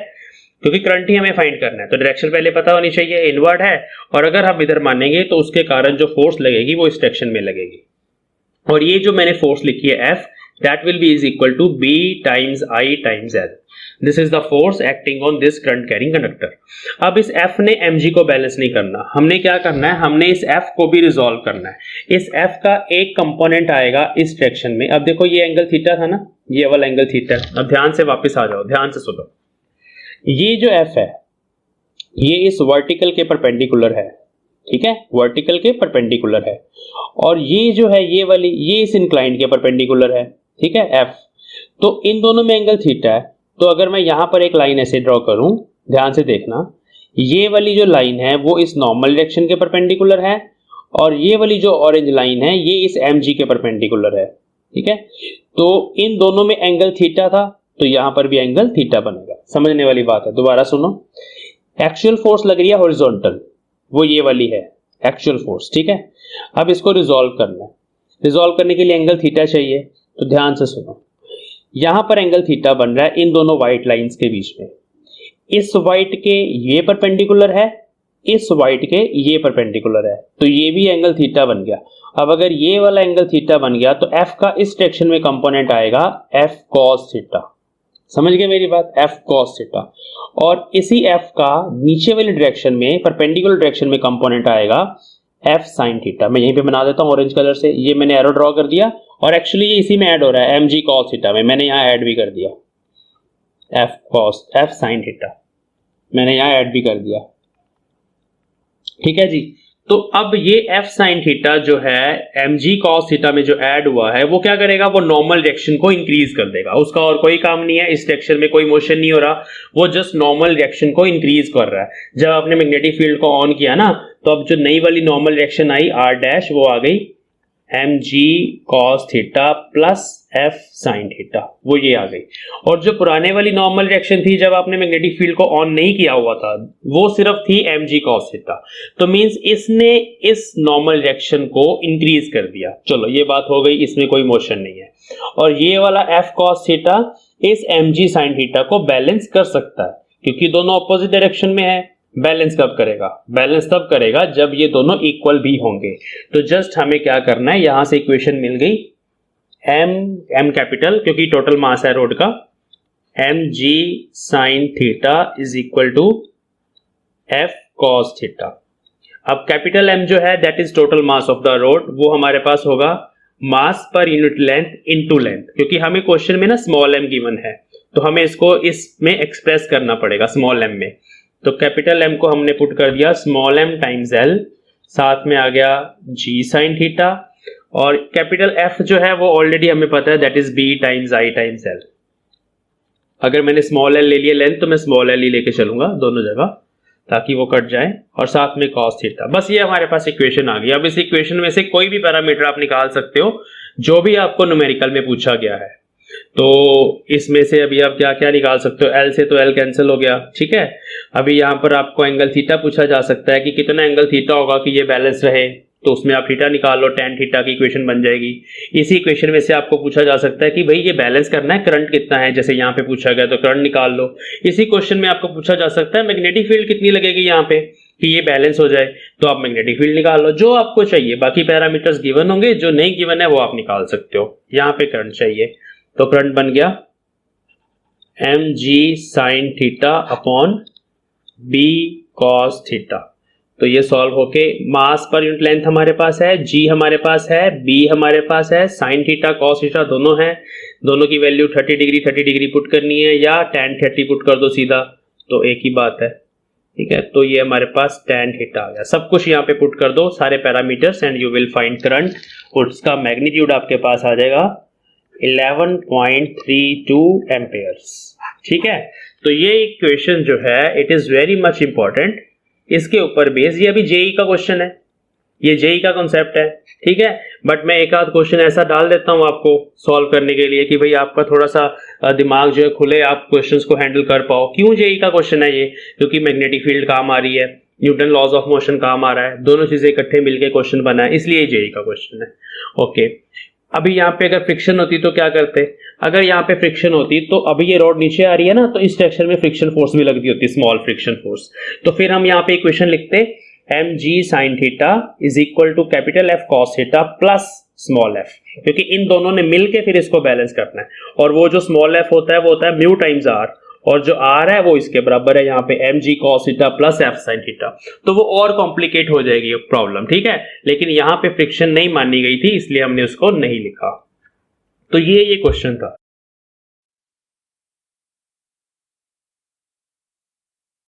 क्योंकि करंट ही हमें फाइंड करना है तो डायरेक्शन पहले पता होनी चाहिए, इनवर्ड है। और अगर हम इधर मानेंगे तो उसके कारण जो फोर्स लगेगी वो इस डायरेक्शन में लगेगी। और ये जो मैंने फोर्स लिखी है F, that will be is equal to B times I times L. This is the force acting on this current carrying conductor. अब इस F ने mg को बैलेंस नहीं करना, हमने क्या करना है, हमने इस F को भी रिजॉल्व करना है। इस F का एक कंपोनेंट आएगा इस डायरेक्शन में। अब देखो ये एंगल थीटा था ना, ये वाला एंगल थीटा। अब ध्यान से वापस आ जाओ, ध्यान से सुनो। ये जो F है ये इस वर्टिकल के परपेंडिकुलर है, ठीक है, वर्टिकल के परपेंडिकुलर है। और ये जो है ये वाली, ये इस इंक्लाइंड के परपेंडिकुलर है, ठीक है, F। तो इन दोनों में एंगल थीटा है। तो अगर मैं यहां पर एक लाइन ऐसे ड्रॉ करूं, ध्यान से देखना, ये वाली जो लाइन है वो इस नॉर्मल डायरेक्शन के परपेंडिकुलर है, और ये वाली जो ऑरेंज लाइन है ये इस mg के परपेंडिकुलर है, ठीक है। तो इन दोनों में एंगल थीटा था, तो यहां पर भी एंगल थीटा बनेगा। समझने वाली बात है। दोबारा सुनो, एक्चुअल फोर्स लग रही है हॉरिजॉन्टल, वो ये वाली है एक्चुअल फोर्स, ठीक है। अब इसको रिजॉल्व करना है, रिजॉल्व करने के लिए एंगल थीटा चाहिए। तो ध्यान से सुनो, यहां पर एंगल थीटा बन रहा है इन दोनों व्हाइट लाइंस के बीच में। इस व्हाइट के ये परपेंडिकुलर है, इस व्हाइट के ये परपेंडिकुलर है, तो ये भी एंगल थीटा बन गया। अब अगर ये वाला एंगल थीटा बन गया तो F का इस डायरेक्शन में कंपोनेंट आएगा F cos थीटा। समझ गए मेरी बात, F cos थीटा। और इसी F का नीचे वाली डायरेक्शन में, परपेंडिकुलर डायरेक्शन में कंपोनेंट आएगा F sin थीटा। मैं यहीं पे बना देता हूं ऑरेंज कलर से, ये मैंने एरो ड्रॉ कर दिया, और एक्चुअली ये इसी में ऐड हो रहा है mg cos थीटा में, मैंने यहां ऐड भी कर दिया F sin थीटा, मैंने यहां ऐड भी कर दिया, ठीक है जी। तो अब ये F sin थीटा जो है mg cos थीटा में जो ऐड हुआ है वो क्या करेगा, वो नॉर्मल डायरेक्शन को इंक्रीज कर देगा। उसका और कोई काम नहीं है, इस डायरेक्शन में कोई मोशन नहीं हो रहा, वो जस्ट नॉर्मल डायरेक्शन को इंक्रीज कर रहा है। जब आपने मैग्नेटिक फील्ड को ऑन किया ना, तो अब जो नई वाली normal direction I r dash, वो आ गई mg cos theta plus F sin theta, वो ये आ गई। और जो पुराने वाली नॉर्मल डायरेक्शन थी जब आपने मैग्नेटिक फील्ड को ऑन नहीं किया हुआ था, वो सिर्फ थी mg cos थीटा। तो मींस इसने इस नॉर्मल डायरेक्शन को इंक्रीज कर दिया। चलो ये बात हो गई, इसमें कोई मोशन नहीं है। और ये वाला F cos थीटा इस mg sin थीटा को बैलेंस कर सकता है, क्योंकि दोनों अपोजिट डायरेक्शन में है। बैलेंस कब करेगा, बैलेंस तब करेगा जब ये दोनों इक्वल भी होंगे। तो जस्ट हमें क्या करना है, यहां से इक्वेशन मिल गई, m कैपिटल क्योंकि टोटल मास है रोड का, mg sin theta is equal to F cos theta. अब कैपिटल M जो है that is total mass of the rod, वो हमारे पास होगा मास पर यूनिट लेंथ इनटू लेंथ, क्योंकि हमें क्वेश्चन में ना स्मॉल m गिवन है, तो हमें इसको इसमें एक्सप्रेस करना पड़ेगा स्मॉल m में। तो कैपिटल M को हमने पुट कर दिया स्मॉल m टाइम्स L, साथ में आ गया g sin थीटा, और कैपिटल F जो है वो ऑलरेडी हमें पता है that is B times I times L। अगर मैंने स्मॉल l ले लिया लेंथ, तो मैं स्मॉल l ही लेके चलूंगा दोनों जगह, ताकि वो कट जाए, और साथ में cos थीटा। बस ये हमारे पास इक्वेशन आ गई। अब इस इक्वेशन में से कोई भी पैरामीटर आप निकाल सकते हो जो भी आपको न्यूमेरिकल में पूछा गया है। तो इसमें से अभी आप क्या क्या निकाल सकते हो, L से तो L कैंसिल हो गया, ठीक है। अभी यहाँ पर आपको एंगल थीटा पूछा जा सकता है कि कितना एंगल थीटा होगा कि ये बैलेंस रहे, तो उसमें आप थीटा निकाल लो, tan थीटा की इक्वेशन बन जाएगी। इसी इक्वेशन में से आपको पूछा जा सकता है कि भाई ये बैलेंस करना है, करंट कितना है, जैसे यहाँ पे पूछा गया तो करंट निकाल लो। इसी क्वेश्चन में आपको पूछा जा सकता है मैग्नेटिक फील्ड कितनी लगेगी यहाँ पे कि ये बैलेंस हो जाए, तो आप मैग्नेटिक फील्ड निकाल लो जो आपको चाहिए। बाकी पैरामीटर्स गिवन होंगे, जो नहीं गिवन है वो आप निकाल सकते हो। यहाँ पे करंट चाहिए, तो करंट बन गया mg sin theta upon b cos theta. तो ये सॉल्व होके मास पर यूनिट लेंथ हमारे पास है, g हमारे पास है, b हमारे पास है, sin थीटा cos थीटा दोनों है, दोनों की वैल्यू 30 डिग्री पुट करनी है, या tan 30 पुट कर दो सीधा, तो एक ही बात है, ठीक है। तो ये हमारे पास tan थीटा आ गया। सब कुछ यहाँ पे पुट कर दो, सारे parameters, and you will find current. उसका मैग्नीट्यूड आपके पास आ जाएगा 11.32 एम्पेयर्स, ठीक है। तो ये इक्वेशन जो है it is very much important, इसके ऊपर बेस, ये अभी जेई का क्वेश्चन है, ये जेई का कॉन्सेप्ट है, ठीक है। बट मैं एक आध क्वेश्चन ऐसा डाल देता हूँ आपको सॉल्व करने के लिए कि भाई आपका थोड़ा सा दिमाग जो है खुले, आप क्वेश्चंस को हैंडल कर पाओ। क्यों जेई का क्वेश्चन है ये? क्योंकि मैग्नेटिक फील्ड काम आ रही है, न्यूटन लॉज ऑफ मोशन काम आ रहा है, दोनों चीजें इकट्ठे मिलके क्वेश्चन बना है, इसलिए जेई का क्वेश्चन है। ओके, अभी यहाँ पे अगर फ्रिक्शन होती तो क्या करते? अगर यहाँ पे फ्रिक्शन होती तो अभी ये रॉड नीचे आ रही है ना, तो इस डायरेक्शन में फ्रिक्शन फोर्स भी लगती होती, स्मॉल फ्रिक्शन फोर्स। तो फिर हम यहाँ पे इक्वेशन लिखते M G sine theta is equal to capital F cos theta plus small F, क्योंकि इन दोनों ने मिलके फिर इसको बैलेंस करना है। और वो जो स्मॉल एफ होता है वो होता है म्यू टाइम्स आर, और जो आर है वो इसके बराबर है यहाँ पे M G cos theta plus F sine theta. तो वो और कॉम्प्लिकेट हो जाएगी प्रॉब्लम, ठीक है। लेकिन यहाँ पे फ्रिक्शन नहीं मानी गई थी, इसलिए हमने उसको नहीं लिखा। तो ये क्वेश्चन था।